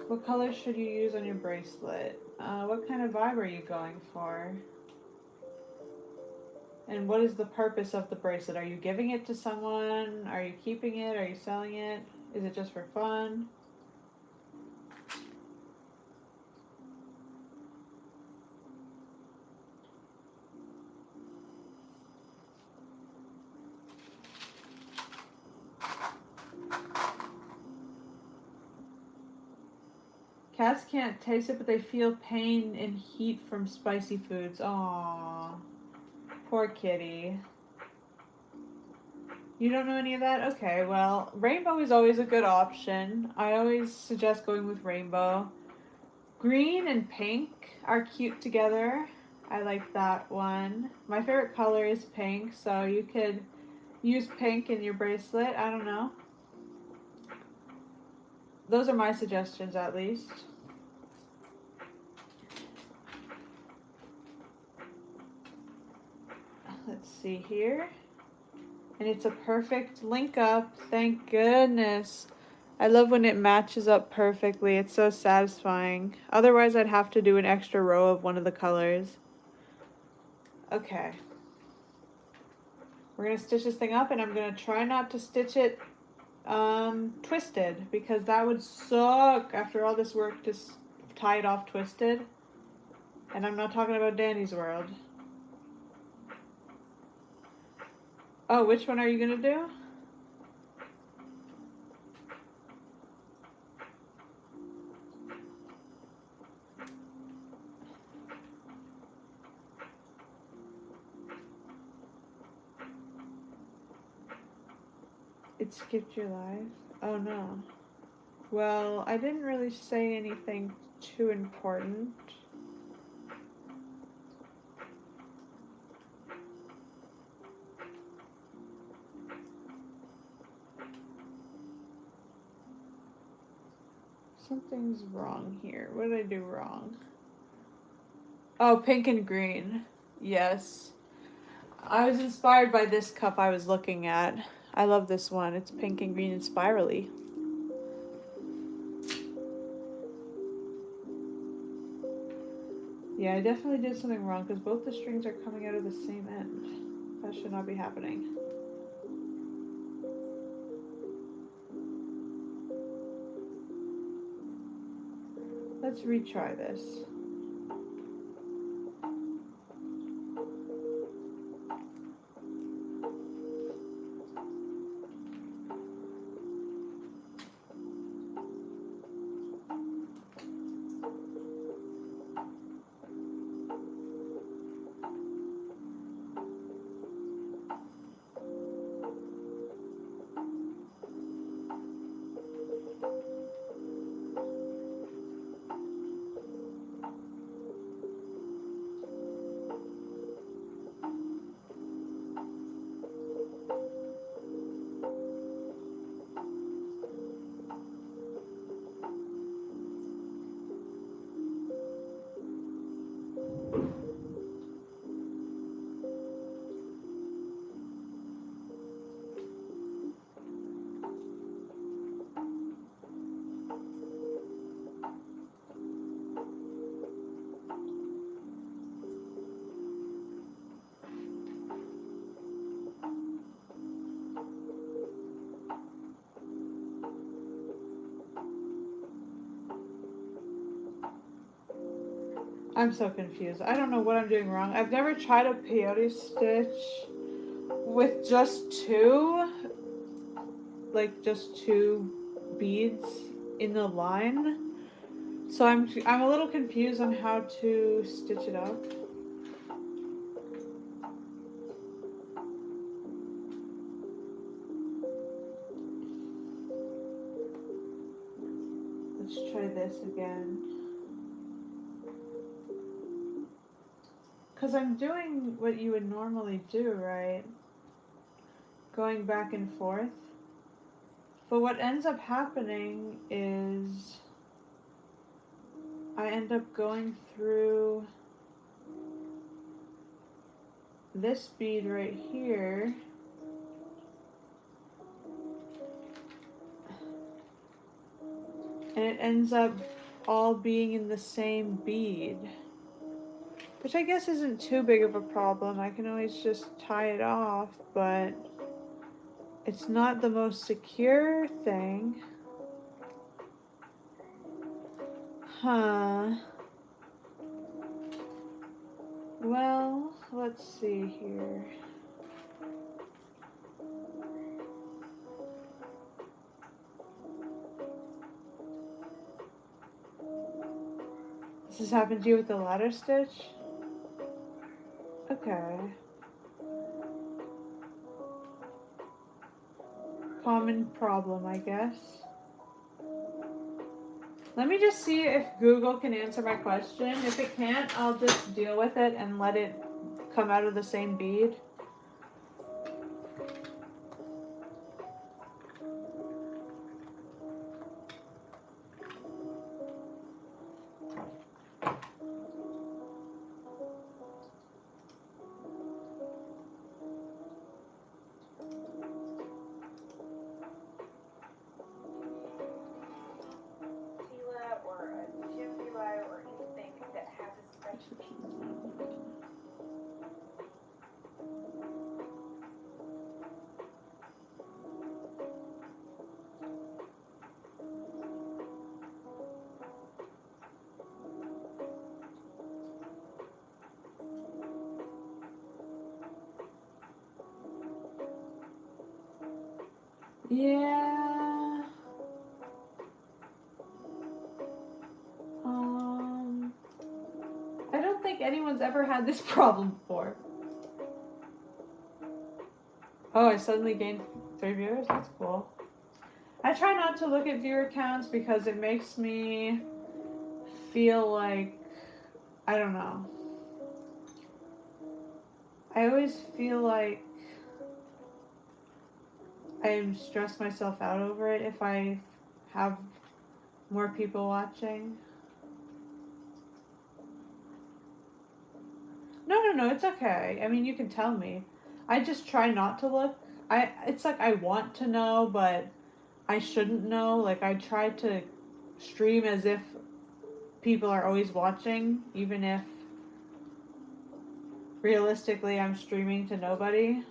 What color should you use on your bracelet? What kind of vibe are you going for? And what is the purpose of the bracelet? Are you giving it to someone? Are you keeping it? Are you selling it? Is it just for fun? Cats can't taste it, but they feel pain and heat from spicy foods. Aww. Poor kitty. You don't know any of that? Okay, well, rainbow is always a good option. I always suggest going with rainbow. Green and pink are cute together. I like that one. My favorite color is pink, so you could use pink in your bracelet. I don't know. Those are my suggestions, at least. Let's see here. And it's a perfect link up. Thank goodness. I love when it matches up perfectly. It's so satisfying. Otherwise, I'd have to do an extra row of one of the colors. Okay. We're going to stitch this thing up, and I'm going to try not to stitch it twisted, because that would suck after all this work to tie it off twisted. And I'm not talking about Danny's World. Oh, which one are you going to do? It skipped your life? Oh no. Well, I didn't really say anything too important. Something's wrong here. What did I do wrong? Oh, pink and green. Yes. I was inspired by this cup I was looking at. I love this one. It's pink and green and spirally. Yeah, I definitely did something wrong because both the strings are coming out of the same end. That should not be happening. Let's retry this. I'm so confused. I don't know what I'm doing wrong. I've never tried a peyote stitch with just two, like just two beads in the line. So I'm a little confused on how to stitch it up. Let's try this again. Because I'm doing what you would normally do, right? Going back and forth. But what ends up happening is I end up going through this bead right here. And it ends up all being in the same bead. Which I guess isn't too big of a problem. I can always just tie it off, but it's not the most secure thing. Huh. Well, let's see here. This has happened to you with the ladder stitch? Okay. Common problem, I guess. Let me just see if Google can answer my question. If it can't, I'll just deal with it and let it come out of the same bead. Yeah. I don't think anyone's ever had this problem before. Oh, I suddenly gained 3 viewers? That's cool. I try not to look at viewer counts because it makes me feel like, I don't know. I always feel like I stress myself out over it if I have more people watching. No, it's okay. I mean, you can tell me. I just try not to look. It's like I want to know, but I shouldn't know. Like, I try to stream as if people are always watching, even if realistically I'm streaming to nobody.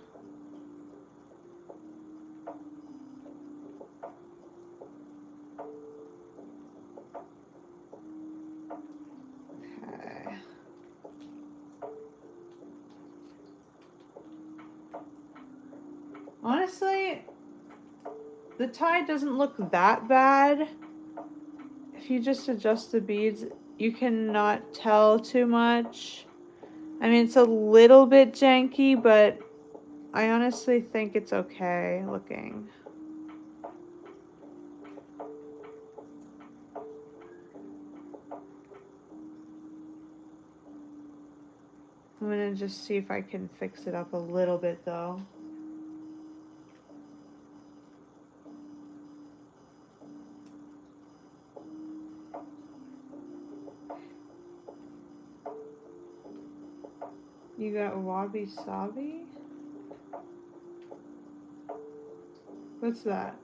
Okay. Honestly, the tie doesn't look that bad. If you just adjust the beads, you cannot tell too much. I mean, it's a little bit janky, but I honestly think it's okay looking. I'm gonna just see if I can fix it up a little bit though. You got wabi sabi? What's that?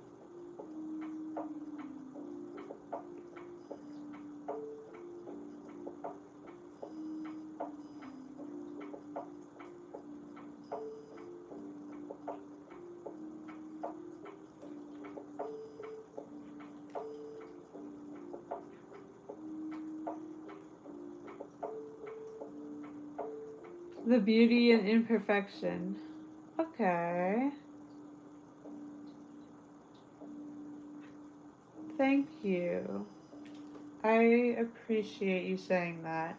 The beauty and imperfection. Okay. Thank you. I appreciate you saying that.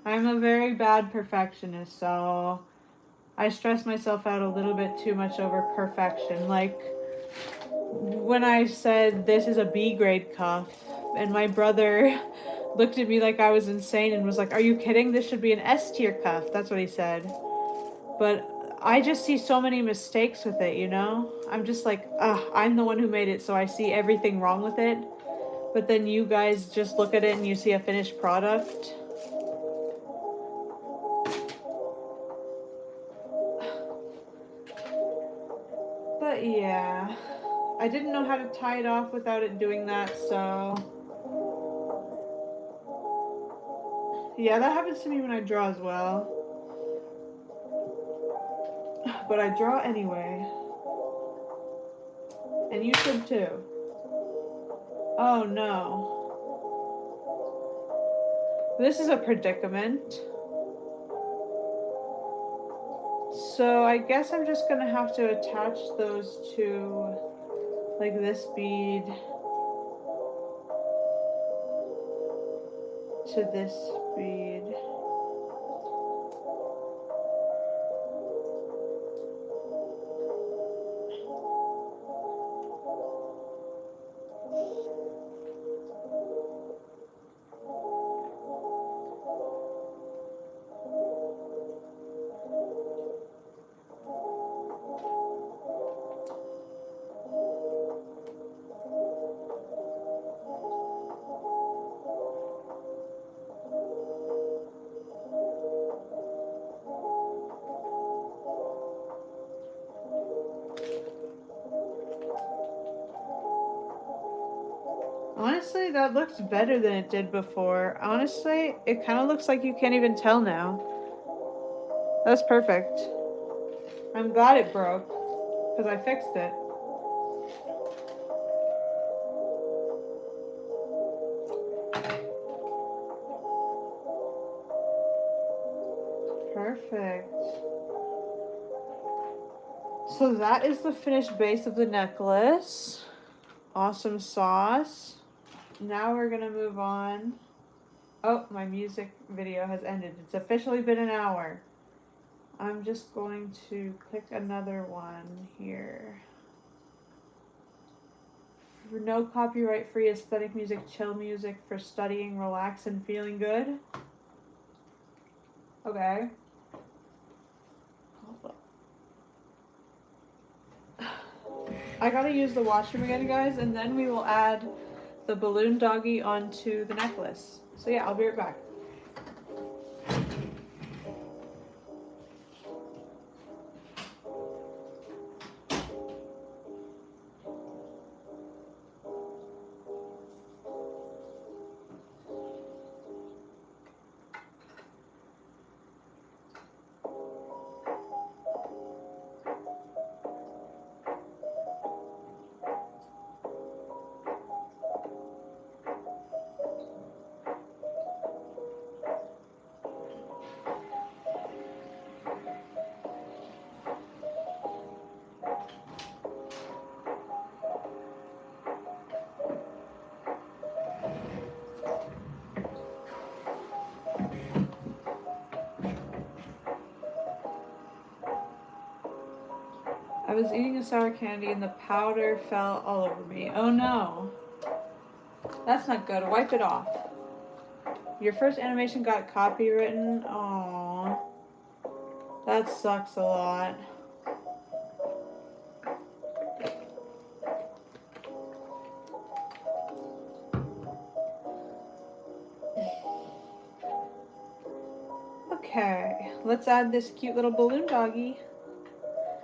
I'm a very bad perfectionist, so I stress myself out a little bit too much over perfection. Like when I said this is a B grade cuff, and my brother looked at me like I was insane and was like, "Are you kidding? This should be an S tier cuff." That's what he said. But I just see so many mistakes with it, you know? I'm just like, I'm the one who made it, so I see everything wrong with it. But then you guys just look at it and you see a finished product. But yeah, I didn't know how to tie it off without it doing that, so yeah, that happens to me when I draw as well. But I draw anyway. And you should too. Oh no. This is a predicament. So I guess I'm just gonna have to attach those two, like this bead. to this bead. Honestly, that looks better than it did before. Honestly, it kind of looks like you can't even tell now. That's perfect. I'm glad it broke, because I fixed it. Perfect. So that is the finished base of the necklace. Awesome sauce. Now we're gonna move on. Oh, my music video has ended. It's officially been an hour. I'm just going to click another one here. For no copyright free aesthetic music, chill music for studying, relax, and feeling good. Okay. I gotta use the washroom again, guys, and then we will add the balloon doggy onto the necklace. So yeah, I'll be right back. I was eating a sour candy and the powder fell all over me. Oh no. That's not good. Wipe it off. Your first animation got copywritten. Aww. That sucks a lot. Okay, let's add this cute little balloon doggy.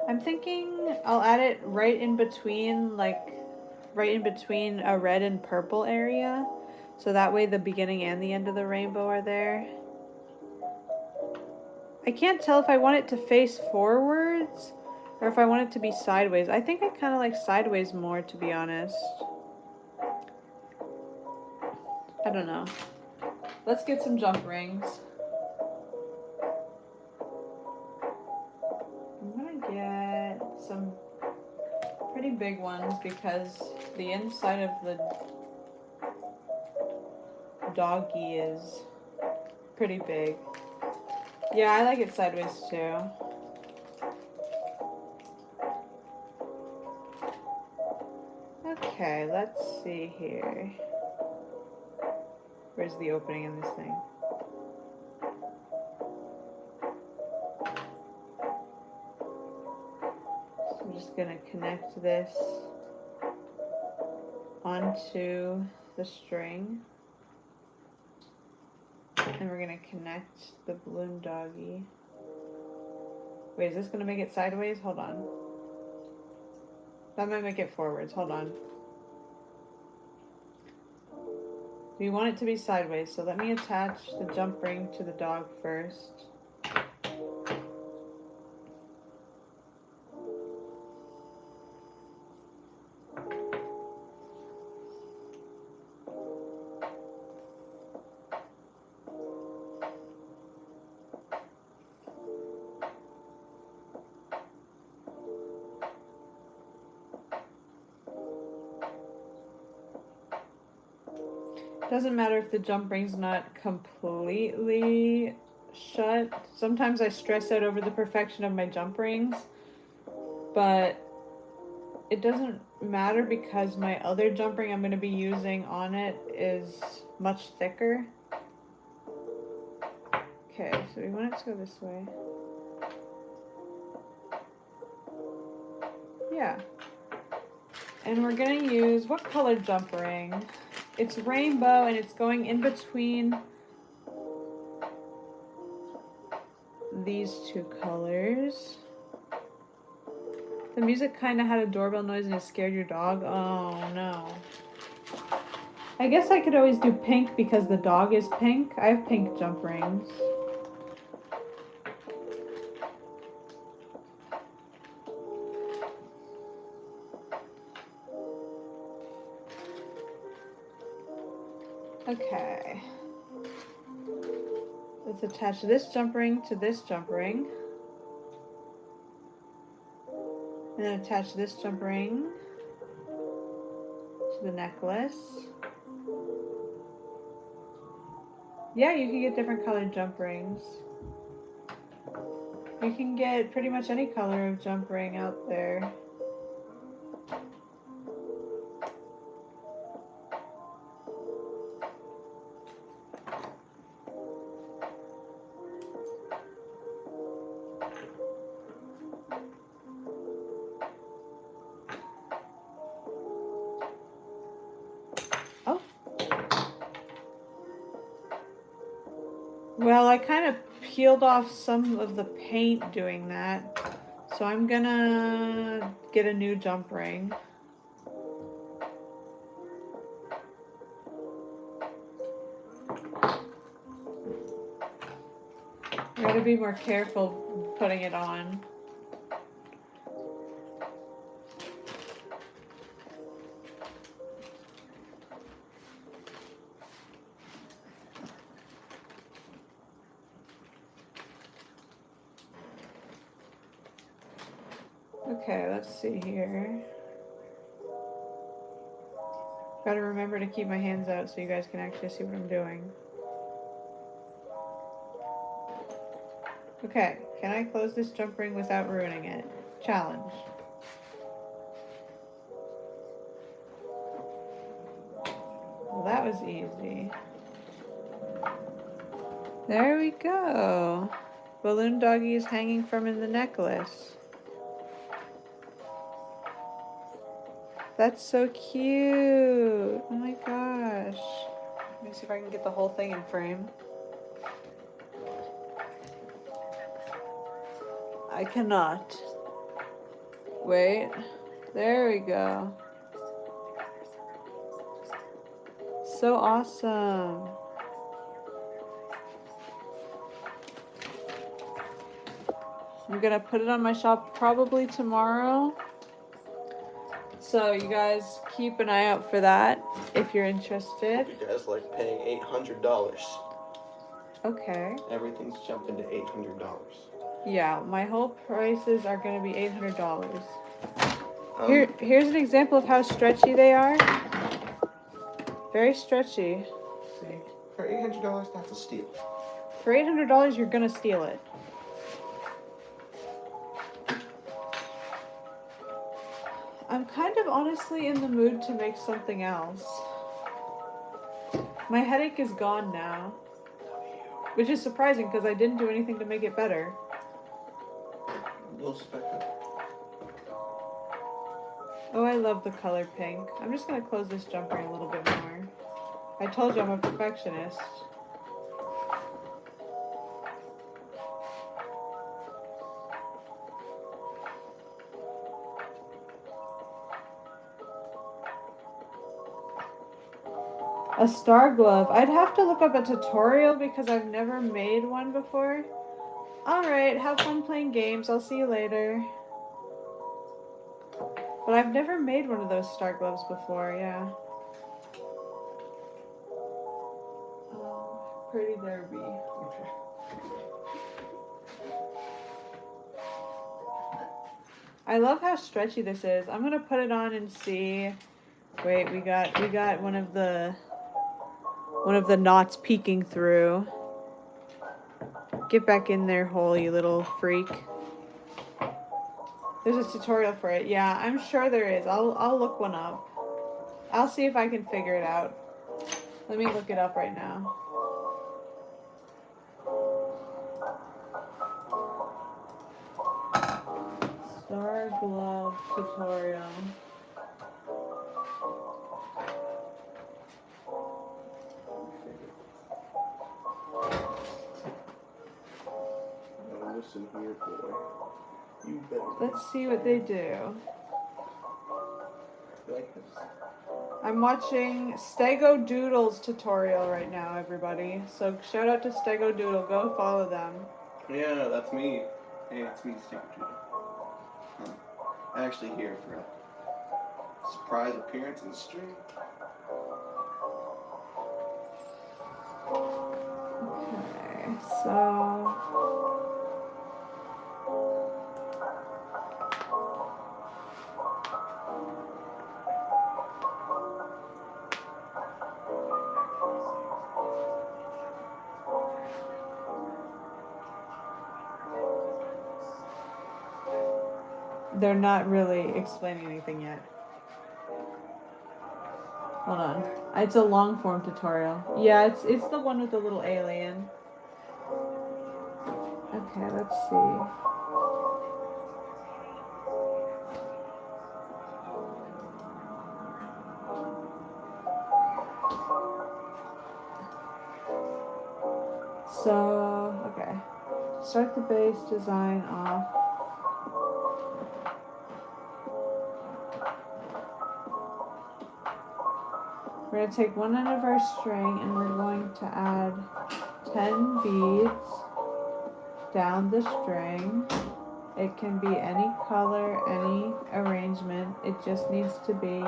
I'm thinking I'll add it right in between, like, right in between a red and purple area. So that way the beginning and the end of the rainbow are there. I can't tell if I want it to face forwards or if I want it to be sideways. I think I kind of like sideways more, to be honest. I don't know. Let's get some jump rings. I'm gonna get some pretty big ones because the inside of the doggy is pretty big. Yeah, I like it sideways too. Okay, let's see here. Where's the opening in this thing? So I'm just gonna connect this onto the string. And we're gonna connect the balloon doggy. Wait, is this gonna make it sideways? Hold on. That might make it forwards. Hold on. We want it to be sideways, so let me attach the jump ring to the dog first. Doesn't matter if the jump ring's not completely shut. Sometimes I stress out over the perfection of my jump rings, but it doesn't matter because my other jump ring I'm going to be using on it is much thicker. Okay, so we want it to go this way. Yeah. And we're going to use, what color jump ring? It's rainbow and it's going in between these two colors. The music kind of had a doorbell noise and it scared your dog. Oh no. I guess I could always do pink because the dog is pink. I have pink jump rings. Okay. Let's attach this jump ring to this jump ring. And then attach this jump ring to the necklace. Yeah, you can get different colored jump rings. You can get pretty much any color of jump ring out there. Well, I kind of peeled off some of the paint doing that, so I'm gonna get a new jump ring. I gotta be more careful putting it on. Okay, let's see here. Gotta remember to keep my hands out so you guys can actually see what I'm doing. Okay, can I close this jump ring without ruining it? Challenge. Well, that was easy. There we go. Balloon doggy is hanging from in the necklace. That's so cute. Oh my gosh. Let me see if I can get the whole thing in frame. I cannot. Wait. There we go. So awesome. I'm gonna put it on my shop probably tomorrow. So you guys keep an eye out for that if you're interested. You guys like paying $800. Okay. Everything's jumping to $800. Yeah, my whole prices are going to be $800. Um, Here's an example of how stretchy they are. Very stretchy. See, for $800, that's a steal. For $800, you're going to steal it. I'm kind of honestly in the mood to make something else. My headache is gone now, which is surprising because I didn't do anything to make it better. Little speck of... Oh, I love the color pink. I'm just going to close this jump ring a little bit more. I told you I'm a perfectionist. A star glove. I'd have to look up a tutorial because I've never made one before. Alright, have fun playing games. I'll see you later. But I've never made one of those star gloves before, yeah. Pretty Derby. Okay. I love how stretchy this is. I'm gonna put it on and see. Wait, we got one of the one of the knots peeking through. Get back in there, hole, you little freak. There's a tutorial for it. Yeah, I'm sure there is. I'll look one up. I'll see if I can figure it out. Let me look it up right now. Star glove tutorial. Now listen here, boy. You better. Let's see what they do. Like this. I'm watching Stego Doodle's tutorial right now, everybody. So shout out to Stego Doodle. Go follow them. Yeah, that's me. Hey, it's me, Sticker Doodle. I'm actually here for a surprise appearance in the stream. Okay, so they're not really explaining anything yet. Hold on. It's a long form tutorial. Yeah, it's the one with the little alien. Okay, let's see. So, okay. Start the base design off. We're going to take one end of our string and we're going to add 10 beads down the string. It can be any color, any arrangement. It just needs to be...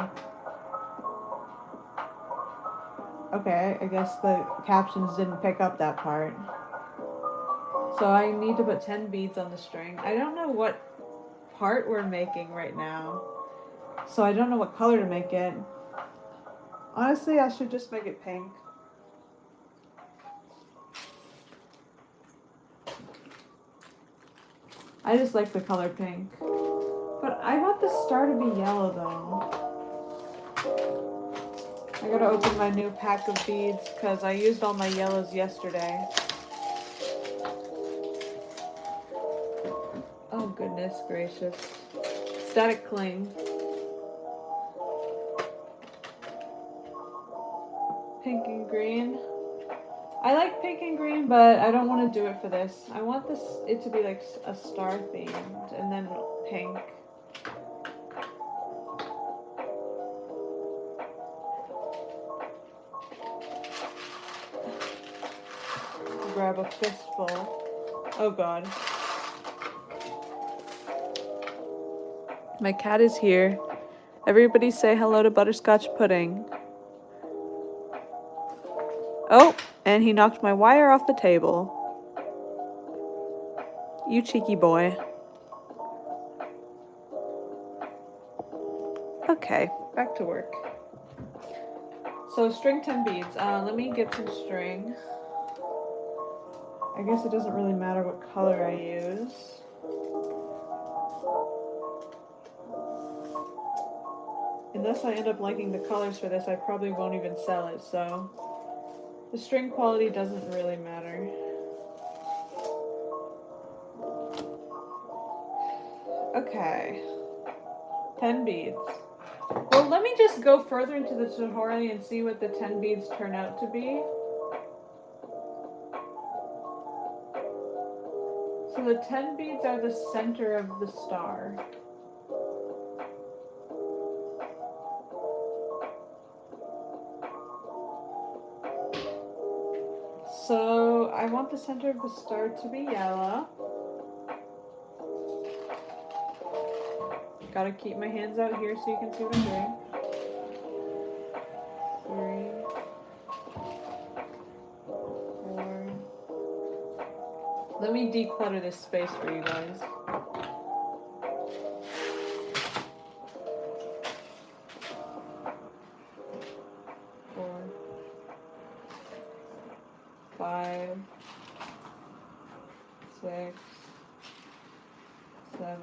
Okay, I guess the captions didn't pick up that part. So I need to put 10 beads on the string. I don't know what part we're making right now. So I don't know what color to make it. Honestly, I should just make it pink. I just like the color pink. But I want the star to be yellow though. I gotta open my new pack of beads because I used all my yellows yesterday. Oh goodness gracious. Static cling. Pink and green. I like pink and green, but I don't want to do it for this. I want it to be like a star themed and then pink. Grab a fistful. Oh god. My cat is here. Everybody say hello to Butterscotch Pudding. Oh, and he knocked my wire off the table. You cheeky boy. Okay, back to work. So string 10 beads. Let me get some string. I guess it doesn't really matter what color I use. Unless I end up liking the colors for this, I probably won't even sell it, so the string quality doesn't really matter. Okay. 10 beads. Well, let me just go further into the tutorial and see what the 10 beads turn out to be. So the 10 beads are the center of the star. So I want the center of the star to be yellow. Gotta keep my hands out here so you can see what I'm doing. 3, 4. Let me declutter this space for you guys. 4, 5, 6, 7,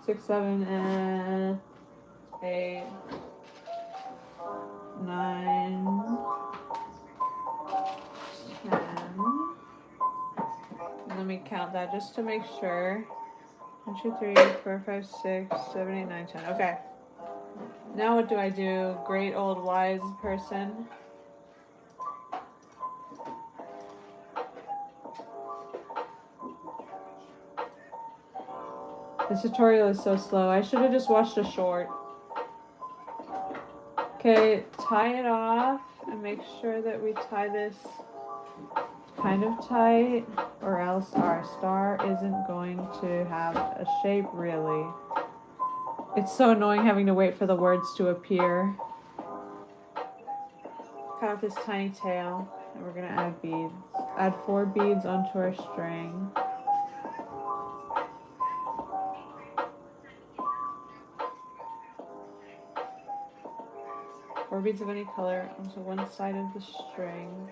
6, 7, and 8, 9, 10. Let me count that just to make sure. 1, 2, 3, 4, 5, 6, 7, 8, 9, 10. Okay. Now what do I do? Great old wise person. This tutorial is so slow. I should have just watched a short. Okay, tie it off and make sure that we tie this kind of tight, or else our star isn't going to have a shape really. It's so annoying having to wait for the words to appear. Cut off this tiny tail, and we're gonna add beads. Add 4 beads onto our string. Four beads of any color onto one side of the string.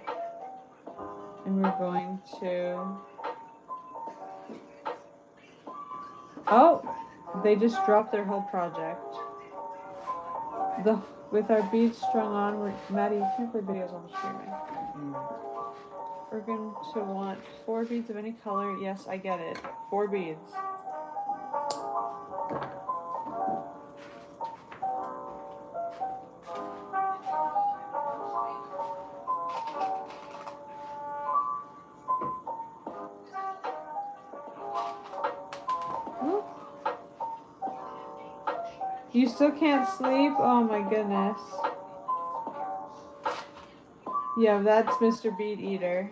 And we're going to... Oh! They just dropped their whole project. With our beads strung on, Maddie, you can't play videos on streaming. We're going to want 4 beads of any color. Yes, I get it. 4 beads. You still can't sleep? Oh my goodness. Yeah, that's Mr. Bead Eater.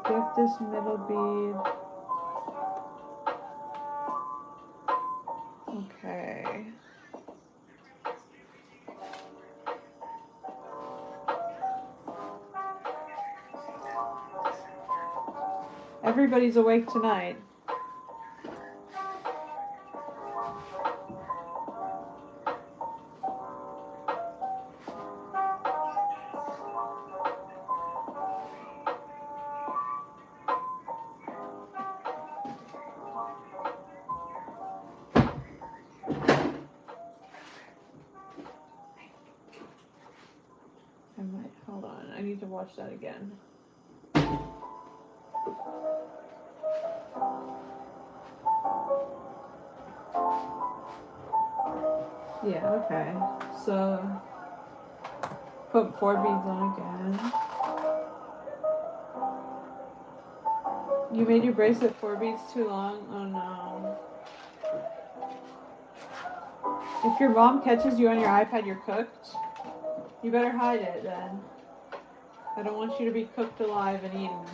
Skip this middle bead. Okay. Everybody's awake tonight. Hold on, I need to watch that again. Yeah, okay. So, put 4 beads on again. You made your bracelet 4 beads too long? Oh no. If your mom catches you on your iPad, you're cooked. You better hide it then. I don't want you to be cooked alive and eaten.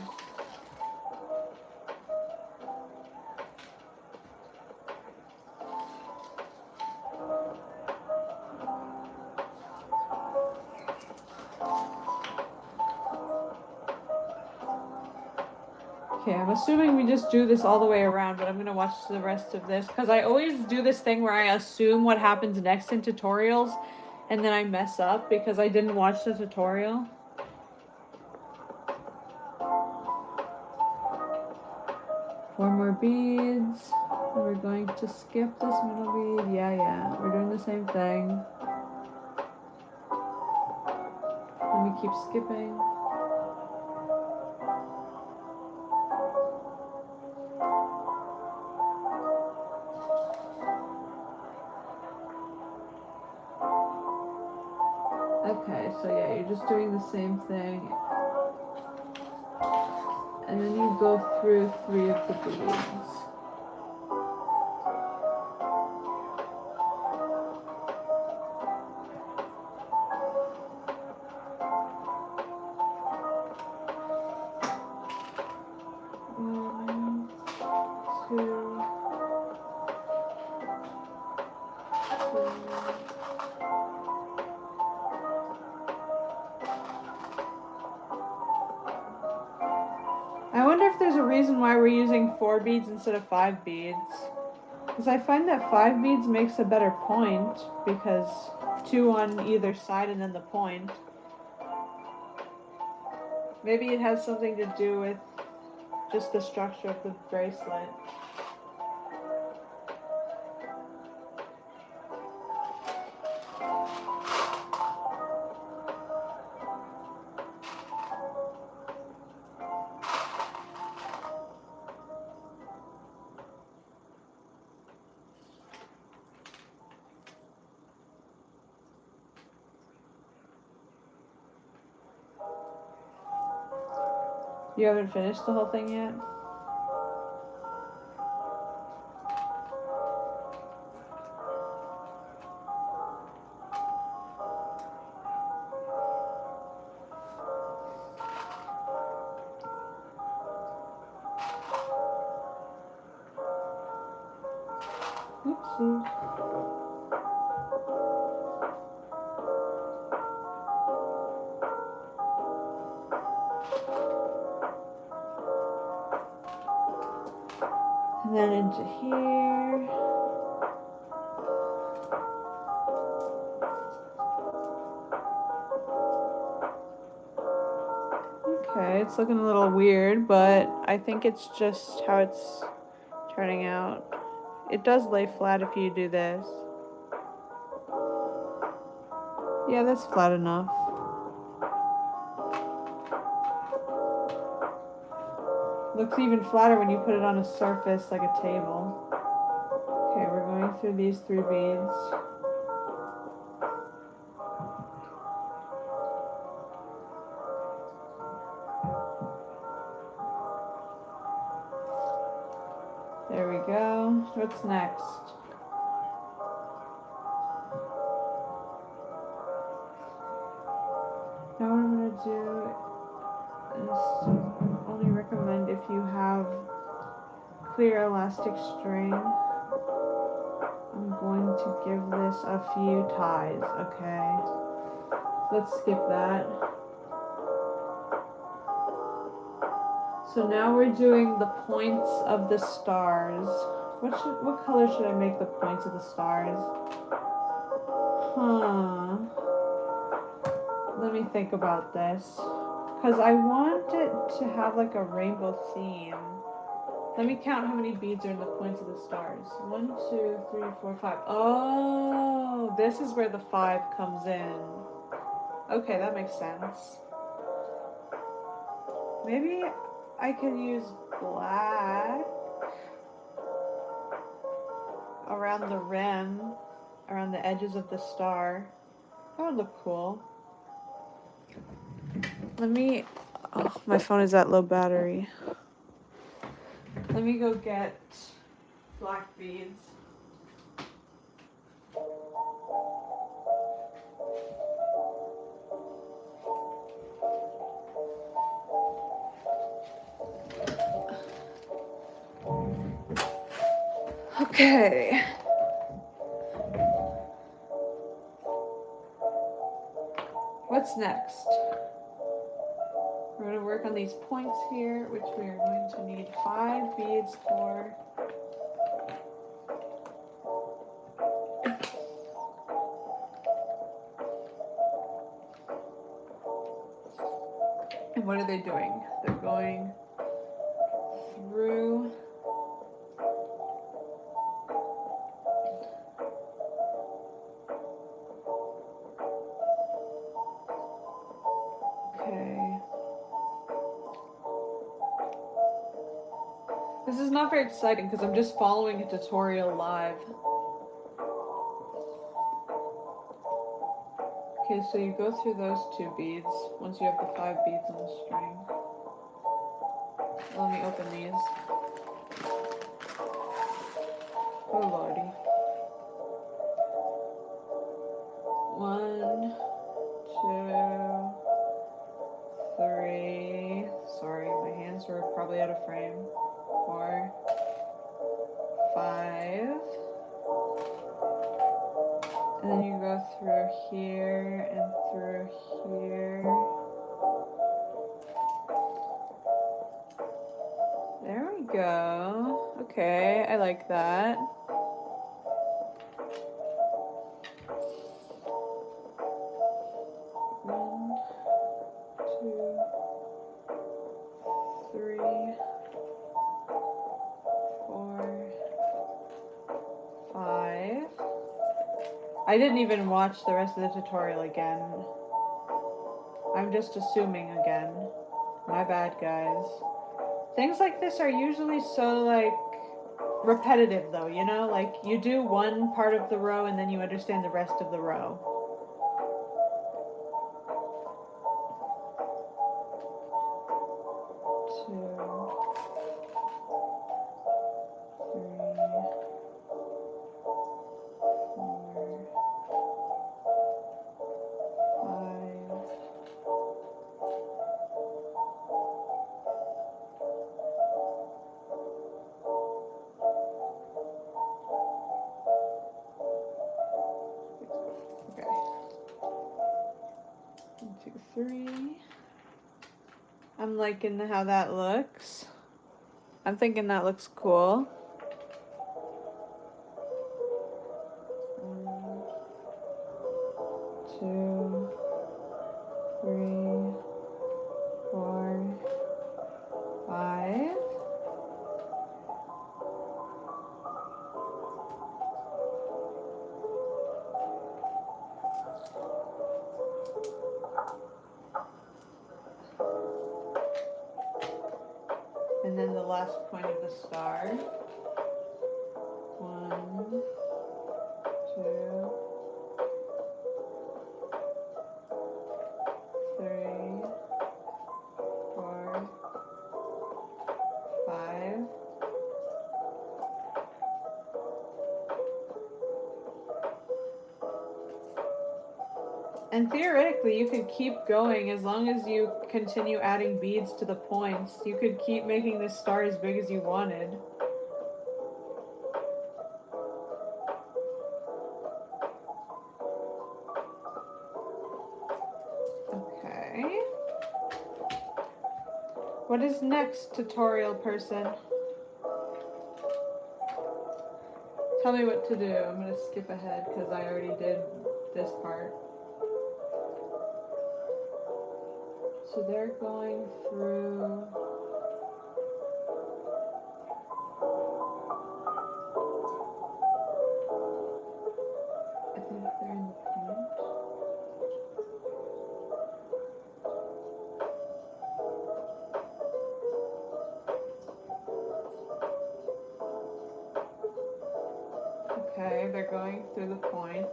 Okay, I'm assuming we just do this all the way around, but I'm going to watch the rest of this because I always do this thing where I assume what happens next in tutorials and then I mess up because I didn't watch the tutorial. Four more beads. We're going to skip this middle bead. Yeah, we're doing the same thing. Let me keep skipping. Okay, so yeah, you're just doing the same thing. And then you go through 3 of the beads. I wonder if there's a reason why we're using 4 beads instead of 5 beads. Because I find that 5 beads makes a better point because 2 on either side and then the point. Maybe it has something to do with just the structure of the bracelet. You haven't finished the whole thing yet? Oopsie. And then into here. Okay, it's looking a little weird, but I think it's just how it's turning out. It does lay flat if you do this. Yeah, that's flat enough. Looks even flatter when you put it on a surface like a table. Okay, we're going through these 3 beads. There we go. What's next? Now what I'm going to do is only recommend if you have clear elastic string. I'm going to give this a few ties, okay? Let's skip that. So now we're doing the points of the stars. What color should I make the points of the stars? Let me think about this. Because I want it to have like a rainbow theme. Let me count how many beads are in the points of the stars. 1, 2, 3, 4, 5. Oh, this is where the 5 comes in. Okay, that makes sense. Maybe I could use black around the rim, around the edges of the star. That would look cool. Oh, my phone is at low battery. Let me go get black beads. Okay. What's next? We're going to work on these points here, which we are going to need 5 beads for. And what are they doing? They're going through This is not very exciting because I'm just following a tutorial live. Okay, so you go through those 2 beads once you have the 5 beads on the string. Let me open these. Oh lordy. 1, 2, 3. Sorry, my hands were probably out of frame. 4, 5. And then you go through here and through here. There we go. Okay, I like that. I didn't even watch the rest of the tutorial again. I'm just assuming again. My bad, guys. Things like this are usually so, like, repetitive, though, you know? Like, you do one part of the row and then you understand the rest of the row. Okay. 1, 2, 3. I'm liking how that looks. I'm thinking that looks cool. 1, 2, 3, 4, 5. And then the last point of the star. 1, 2, 3, 4, 5. And theoretically, you could keep going as long as you continue adding beads to the points. You could keep making this star as big as you wanted. Okay. What is next, tutorial person? Tell me what to do. I'm going to skip ahead because I already did this part. So they're going through... I think they're in the point. Okay, they're going through the point.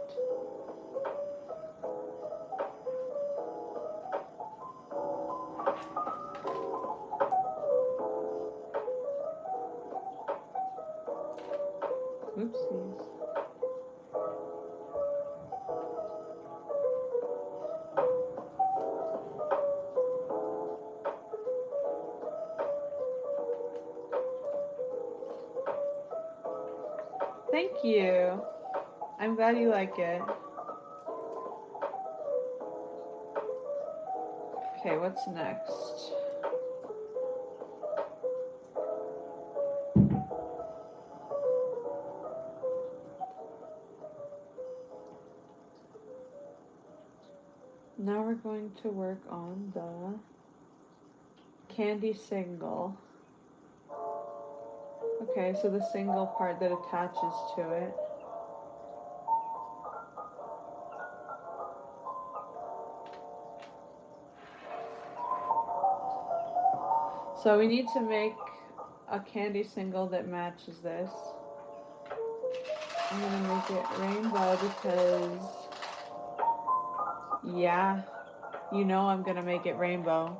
Oopsies. Thank you. I'm glad you like it. Okay, what's next? Now we're going to work on the candy single. Okay, so the single part that attaches to it. So we need to make a candy single that matches this. I'm gonna make it rainbow because, yeah, you know I'm gonna make it rainbow.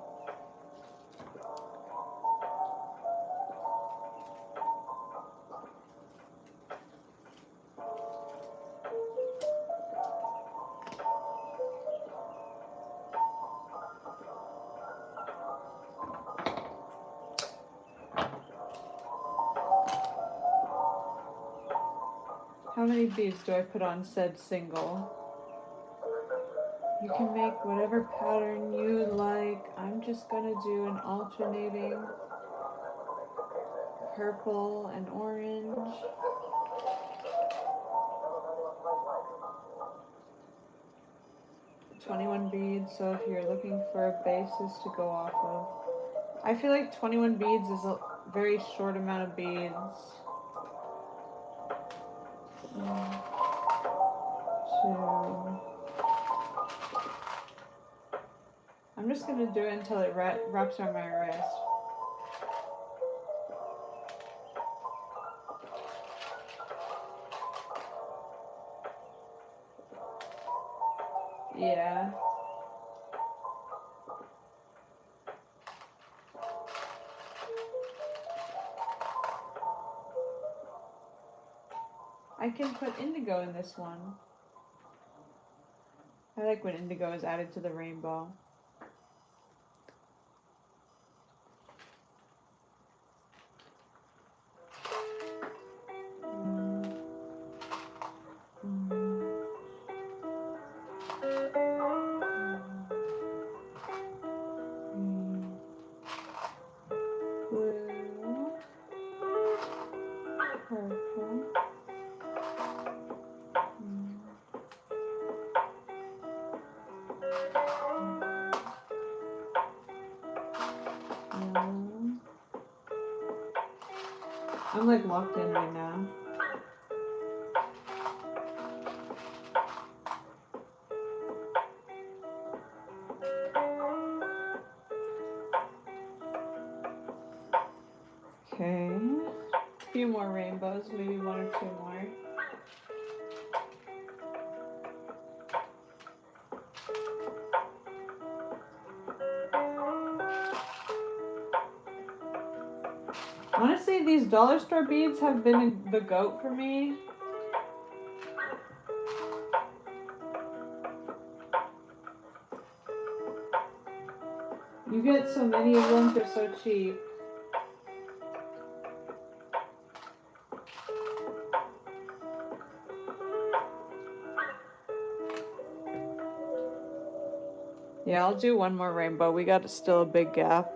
How many beads do I put on said single? You can make whatever pattern you like. I'm just gonna do an alternating purple and orange. $21 beads, so if you're looking for a basis to go off of. I feel like 21 beads is a very short amount of beads. 1, 2. I'm just gonna do it until it wraps around my wrist. Yeah. I can put indigo in this one. I like when indigo is added to the rainbow. Blue, purple, yellow. I'm like locked in right now. Okay. A few more rainbows, maybe 1 or 2 more. Honestly, these dollar store beads have been the goat for me. You get so many of them for so cheap. Yeah, I'll do 1 more rainbow. We got still a big gap.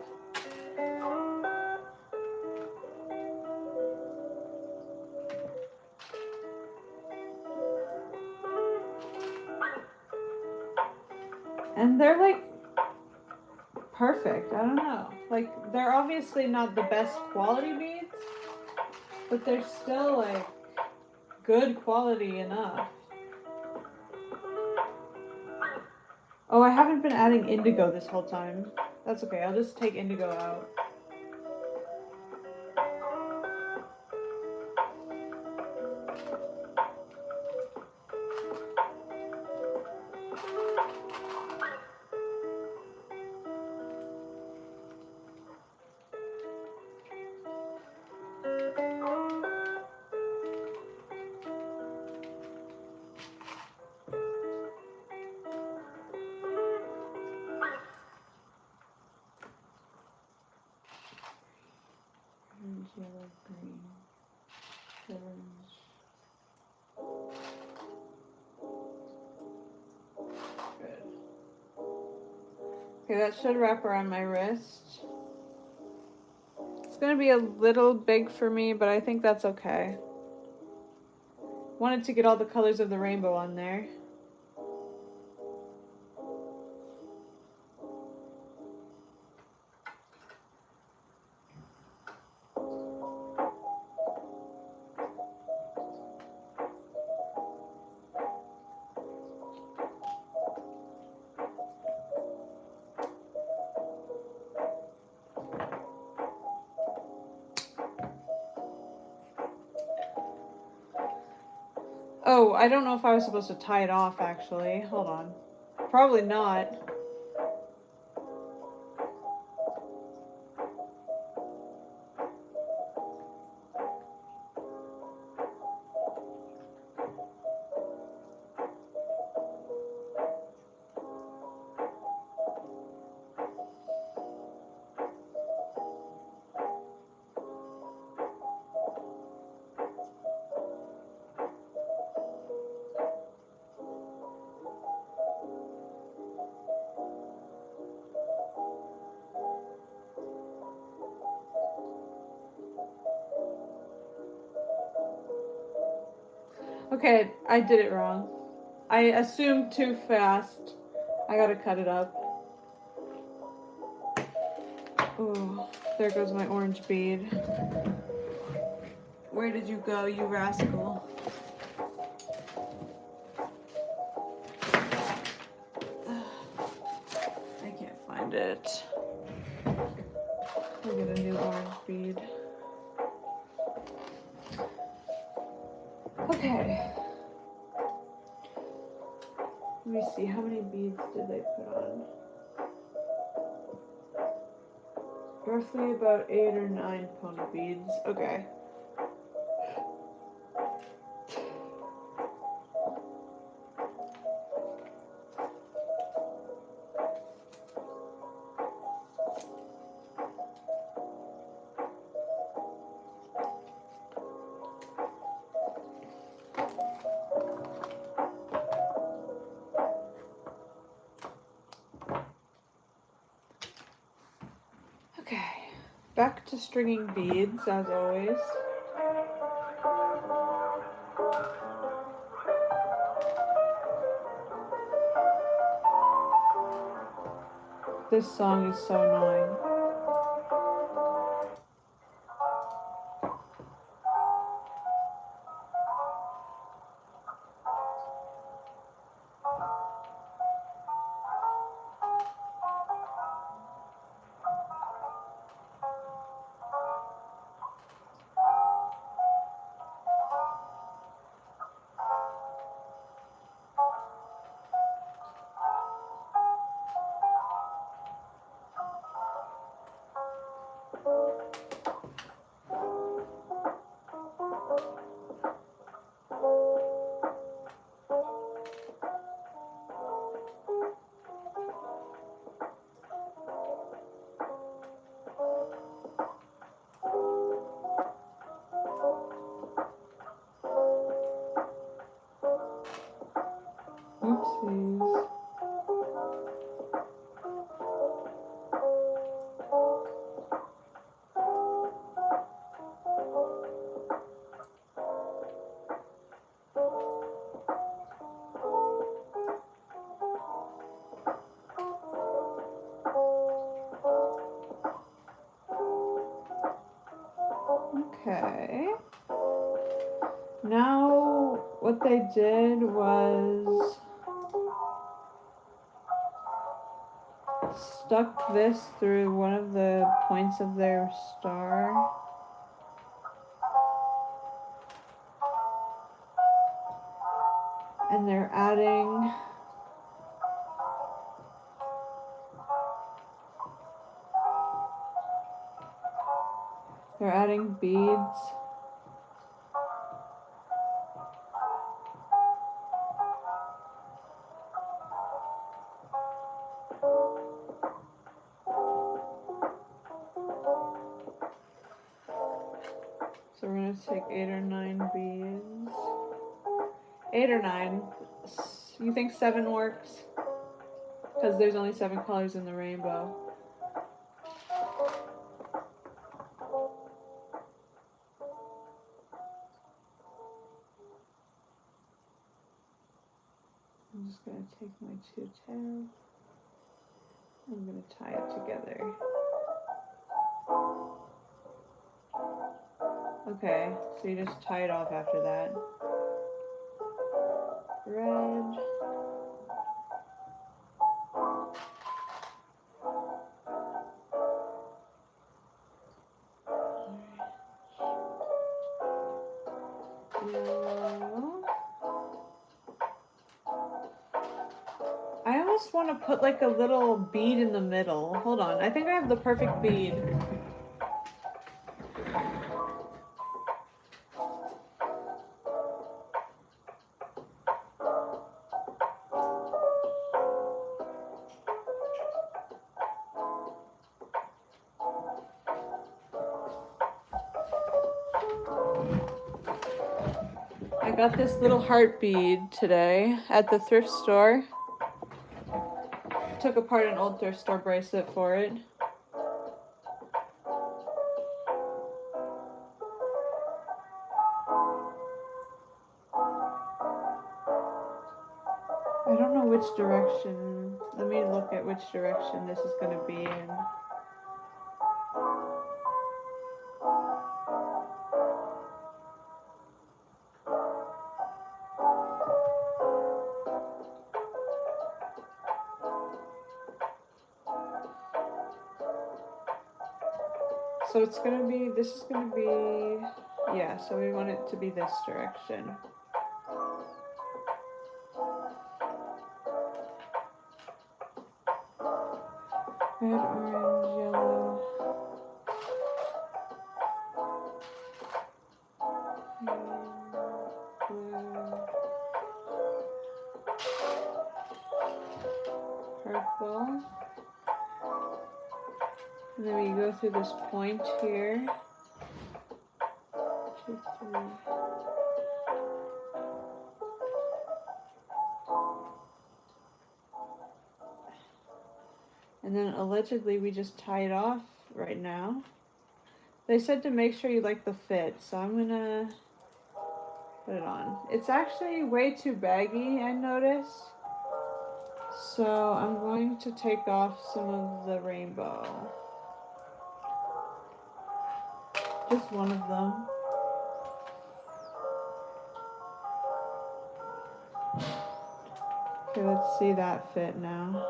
And they're like perfect. I don't know. Like, they're obviously not the best quality beads, but they're still like good quality enough. Oh, I haven't been adding indigo this whole time. That's okay. I'll just take indigo out. Orange, yellow, green, orange. Good. Okay, that should wrap around my wrist. It's gonna be a little big for me, but I think that's okay. Wanted to get all the colors of the rainbow on there. Oh, I don't know if I was supposed to tie it off actually. Hold on. Probably not. Okay, I did it wrong. I assumed too fast. I gotta cut it up. Oh, there goes my orange bead. Where did you go, you rascal? Okay. Let me see, how many beads did they put on? Roughly about 8 or 9 pony beads. Okay. Okay. Back to stringing beads, as always. This song is so annoying. Oopsies. Okay. Now, what they did was stuck this through one of the points of their star. And they're adding beads. So we're gonna take 8 or 9 beads. 8 or 9. You think 7 works? Because there's only 7 colors in the rainbow. I'm just gonna take my 2 tails. I'm gonna tie it together. Okay, so you just tie it off after that. Red. Yellow. I almost want to put like a little bead in the middle. Hold on, I think I have the perfect bead. I got this little heart bead today at the thrift store. Took apart an old thrift store bracelet for it. I don't know which direction. Let me look at which direction this is going to be in. So it's going to be, this is going to be Yeah, so we want it to be this direction. Red, orange, yellow. Blue. Purple. And then we go through this point here. 2, 3. And then allegedly we just tie it off right now. They said to make sure you like the fit, so I'm gonna put it on. It's actually way too baggy, I noticed. So I'm going to take off some of the rainbow. Just one of them. Okay, let's see that fit now.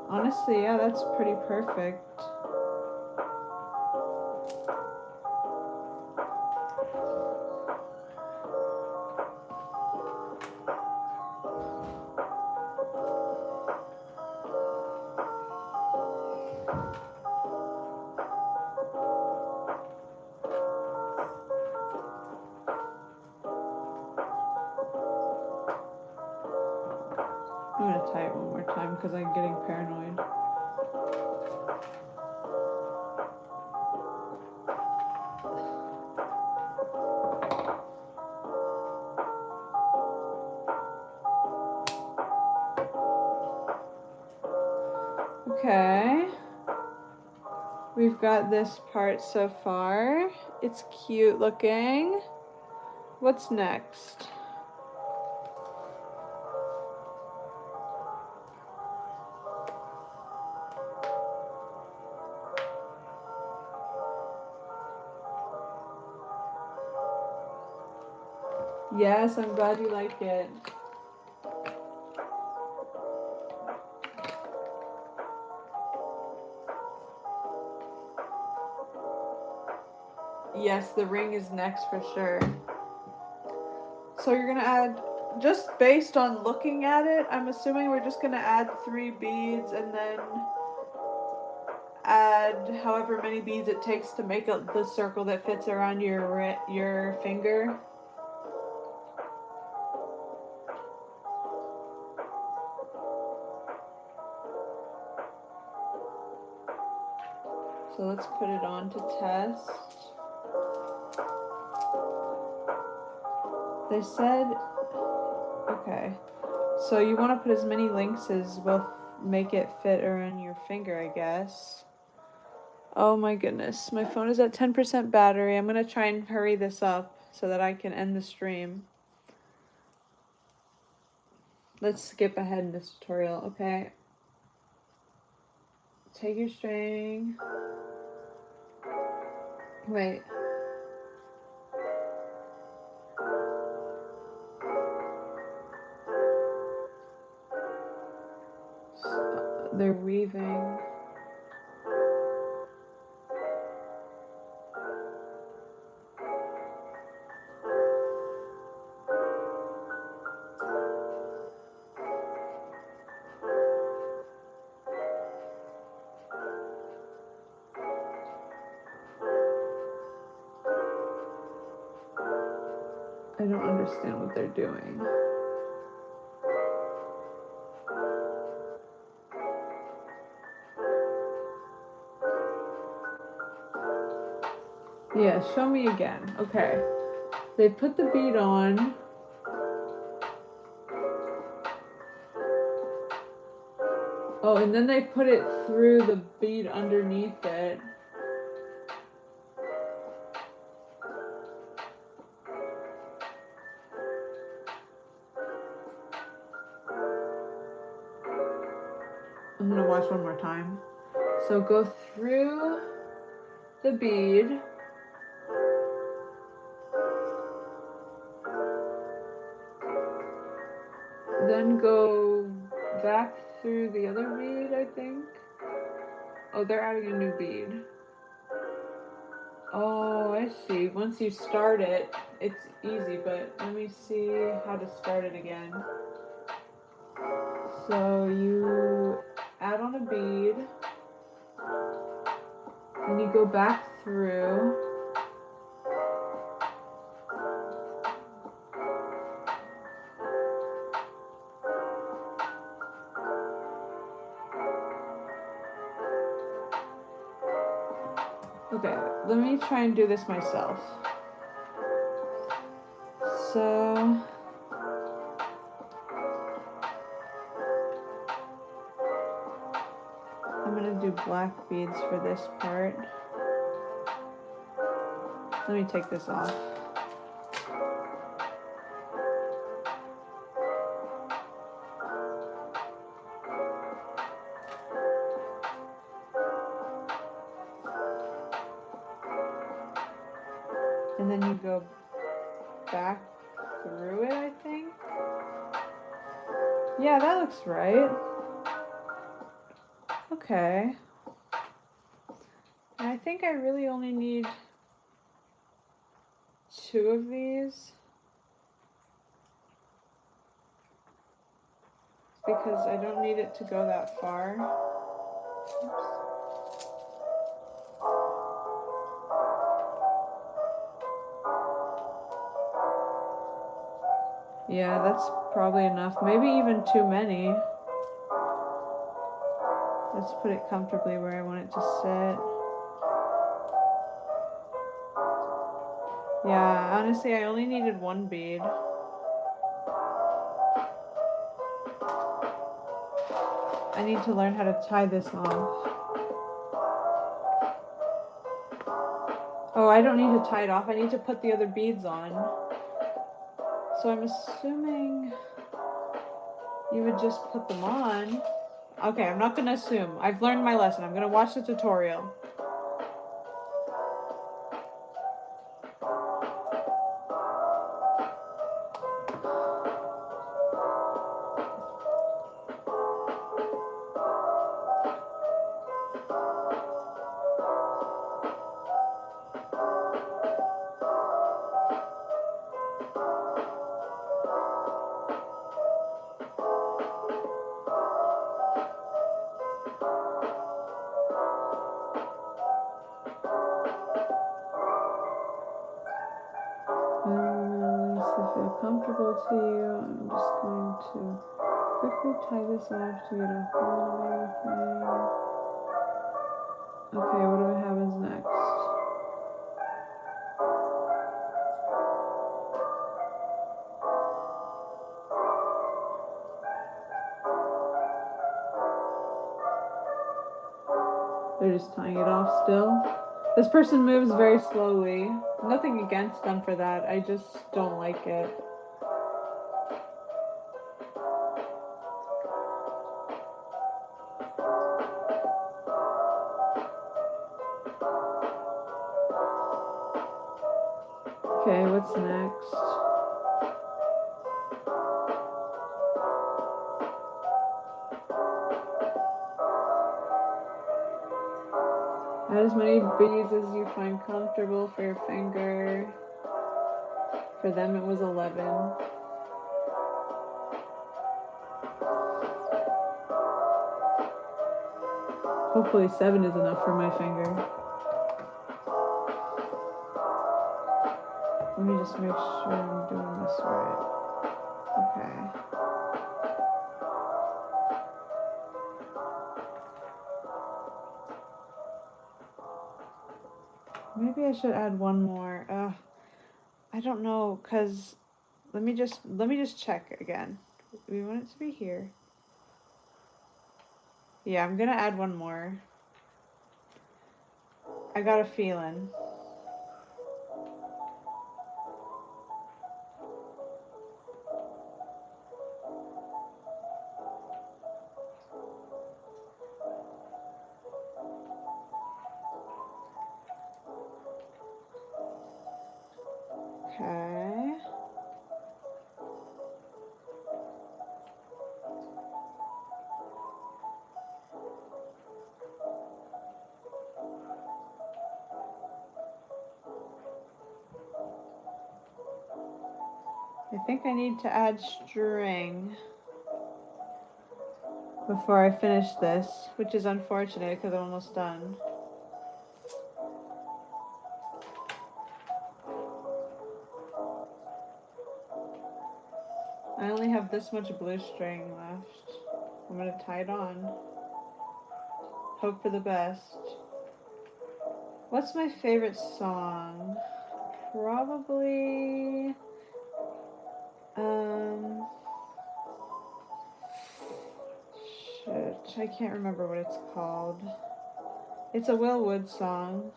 Honestly, yeah, that's pretty perfect. I'm gonna tie it one more time because I'm getting paranoid. Okay. We've got this part so far. It's cute looking. What's next? Yes, I'm glad you like it. Yes, the ring is next for sure. So you're gonna add, just based on looking at it, I'm assuming we're just gonna add 3 beads and then add however many beads it takes to make the circle that fits around your finger. So let's put it on to test. They said, okay, so you want to put as many links as will make it fit around your finger, I guess. Oh my goodness, my phone is at 10% battery. I'm gonna try and hurry this up so that I can end the stream. Let's skip ahead in this tutorial, okay? Take your string. Wait. They're weaving. I don't understand what they're doing. Yeah, show me again. Okay. They put the bead on. Oh, and then they put it through the bead underneath it. I'm gonna watch one more time. So go through the bead. Then go back through the other bead, I think. Oh, they're adding a new bead. Oh, I see. Once you start it, it's easy, but let me see how to start it again. So you add on a bead, and you go back through. Okay, let me try and do this myself. So I'm gonna do black beads for this part. Let me take this off. And then you go back through it, I think. Yeah, that looks right. Okay. And I think I really only need 2 of these. Because I don't need it to go that far. Oops. Yeah, that's probably enough. Maybe even too many. Let's put it comfortably where I want it to sit. Yeah, honestly, I only needed 1 bead. I need to learn how to tie this off. Oh, I don't need to tie it off. I need to put the other beads on. So I'm assuming you would just put them on. Okay, I'm not gonna assume. I've learned my lesson. I'm gonna watch the tutorial. To feel comfortable to you, I'm just going to quickly tie this off to get a hold of everything. Okay, what happens next? They're just tying it off still. This person moves very slowly. Nothing against them for that. I just don't like it. Okay, what's next? Add as many beads as you find comfortable for your finger. For them it was 11. Hopefully 7 is enough for my finger. Let me just make sure I'm doing this right. Okay. Maybe I should add 1 more. I don't know, cause let me just check again. We want it to be here. Yeah, I'm gonna add 1 more. I got a feeling. Okay. I think I need to add string before I finish this, which is unfortunate because I'm almost done. I only have this much blue string left. I'm gonna tie it on. Hope for the best. What's my favorite song? Probably shit, I can't remember what it's called. It's a Will Wood song.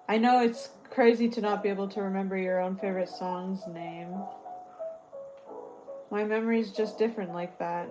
I know it's crazy to not be able to remember your own favorite song's name. My memory's just different like that.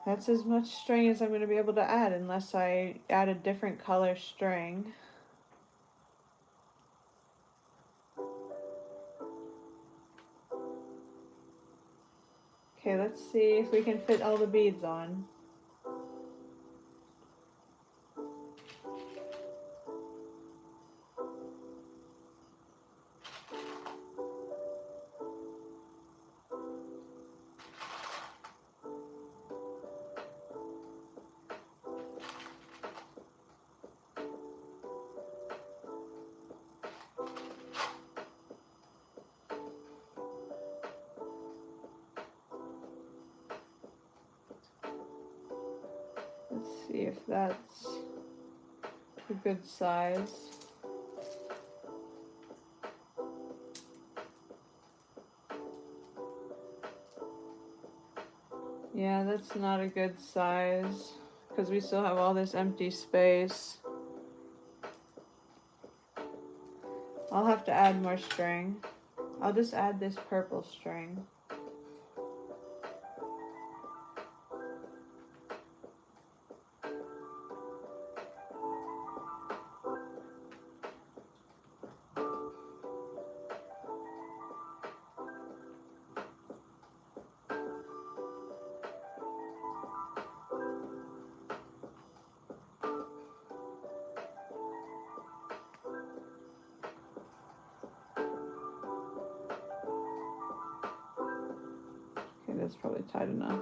That's as much string as I'm going to be able to add unless I add a different color string. Okay, let's see if we can fit all the beads on. Let's see if that's a good size. Yeah, that's not a good size because we still have all this empty space. I'll have to add more string. I'll just add this purple string. Okay, that's probably tight enough.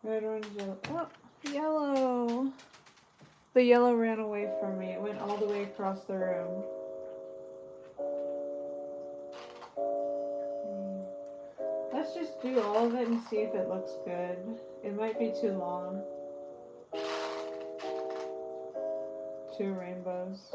Red, orange, yellow. Oh, yellow! The yellow ran away from me. It went all the way across the room. Let's just do all of it and see if it looks good. It might be too long. 2 rainbows.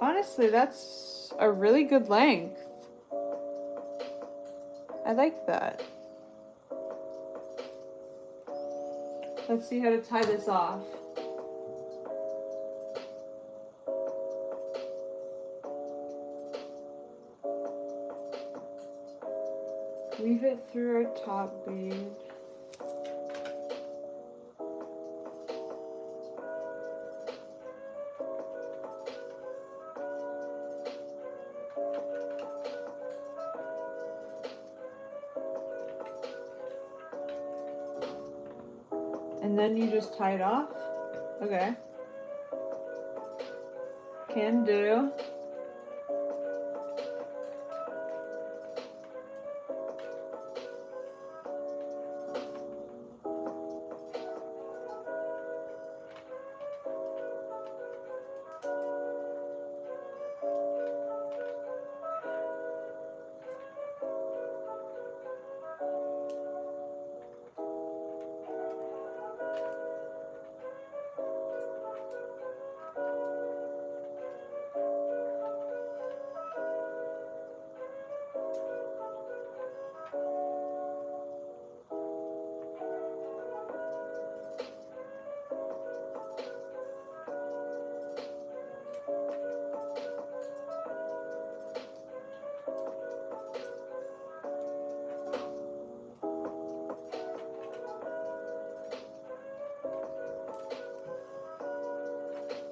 Honestly, that's a really good length. I like that. Let's see how to tie this off. Weave it through our top bead. And then you just tie it off? Okay. Can do.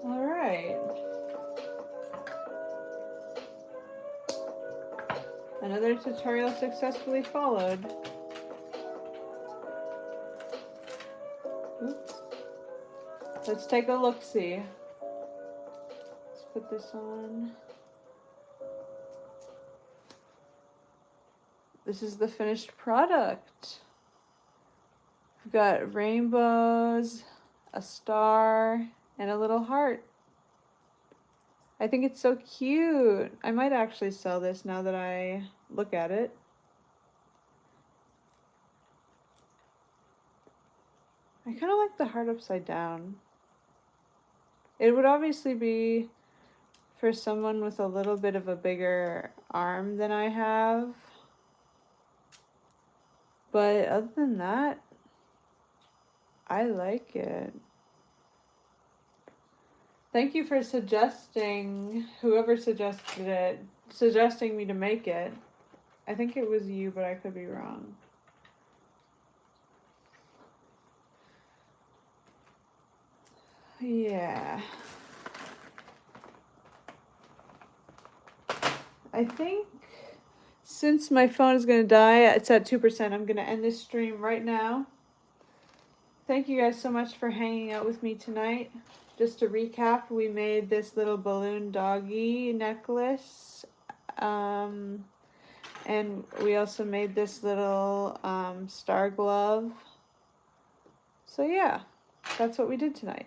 All right. Another tutorial successfully followed. Oops. Let's take a look-see. Let's put this on. This is the finished product. We've got rainbows, a star, and a little heart. I think it's so cute. I might actually sell this now that I look at it. I kind of like the heart upside down. It would obviously be for someone with a little bit of a bigger arm than I have. But other than that, I like it. Thank you for suggesting, whoever suggested it, suggesting me to make it. I think it was you, but I could be wrong. Yeah. I think since my phone is going to die, it's at 2%, I'm going to end this stream right now. Thank you guys so much for hanging out with me tonight. Just to recap, we made this little balloon doggy necklace. And we also made this little star glove. So yeah, that's what we did tonight.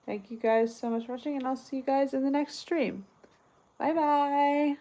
Thank you guys so much for watching, and I'll see you guys in the next stream. Bye bye.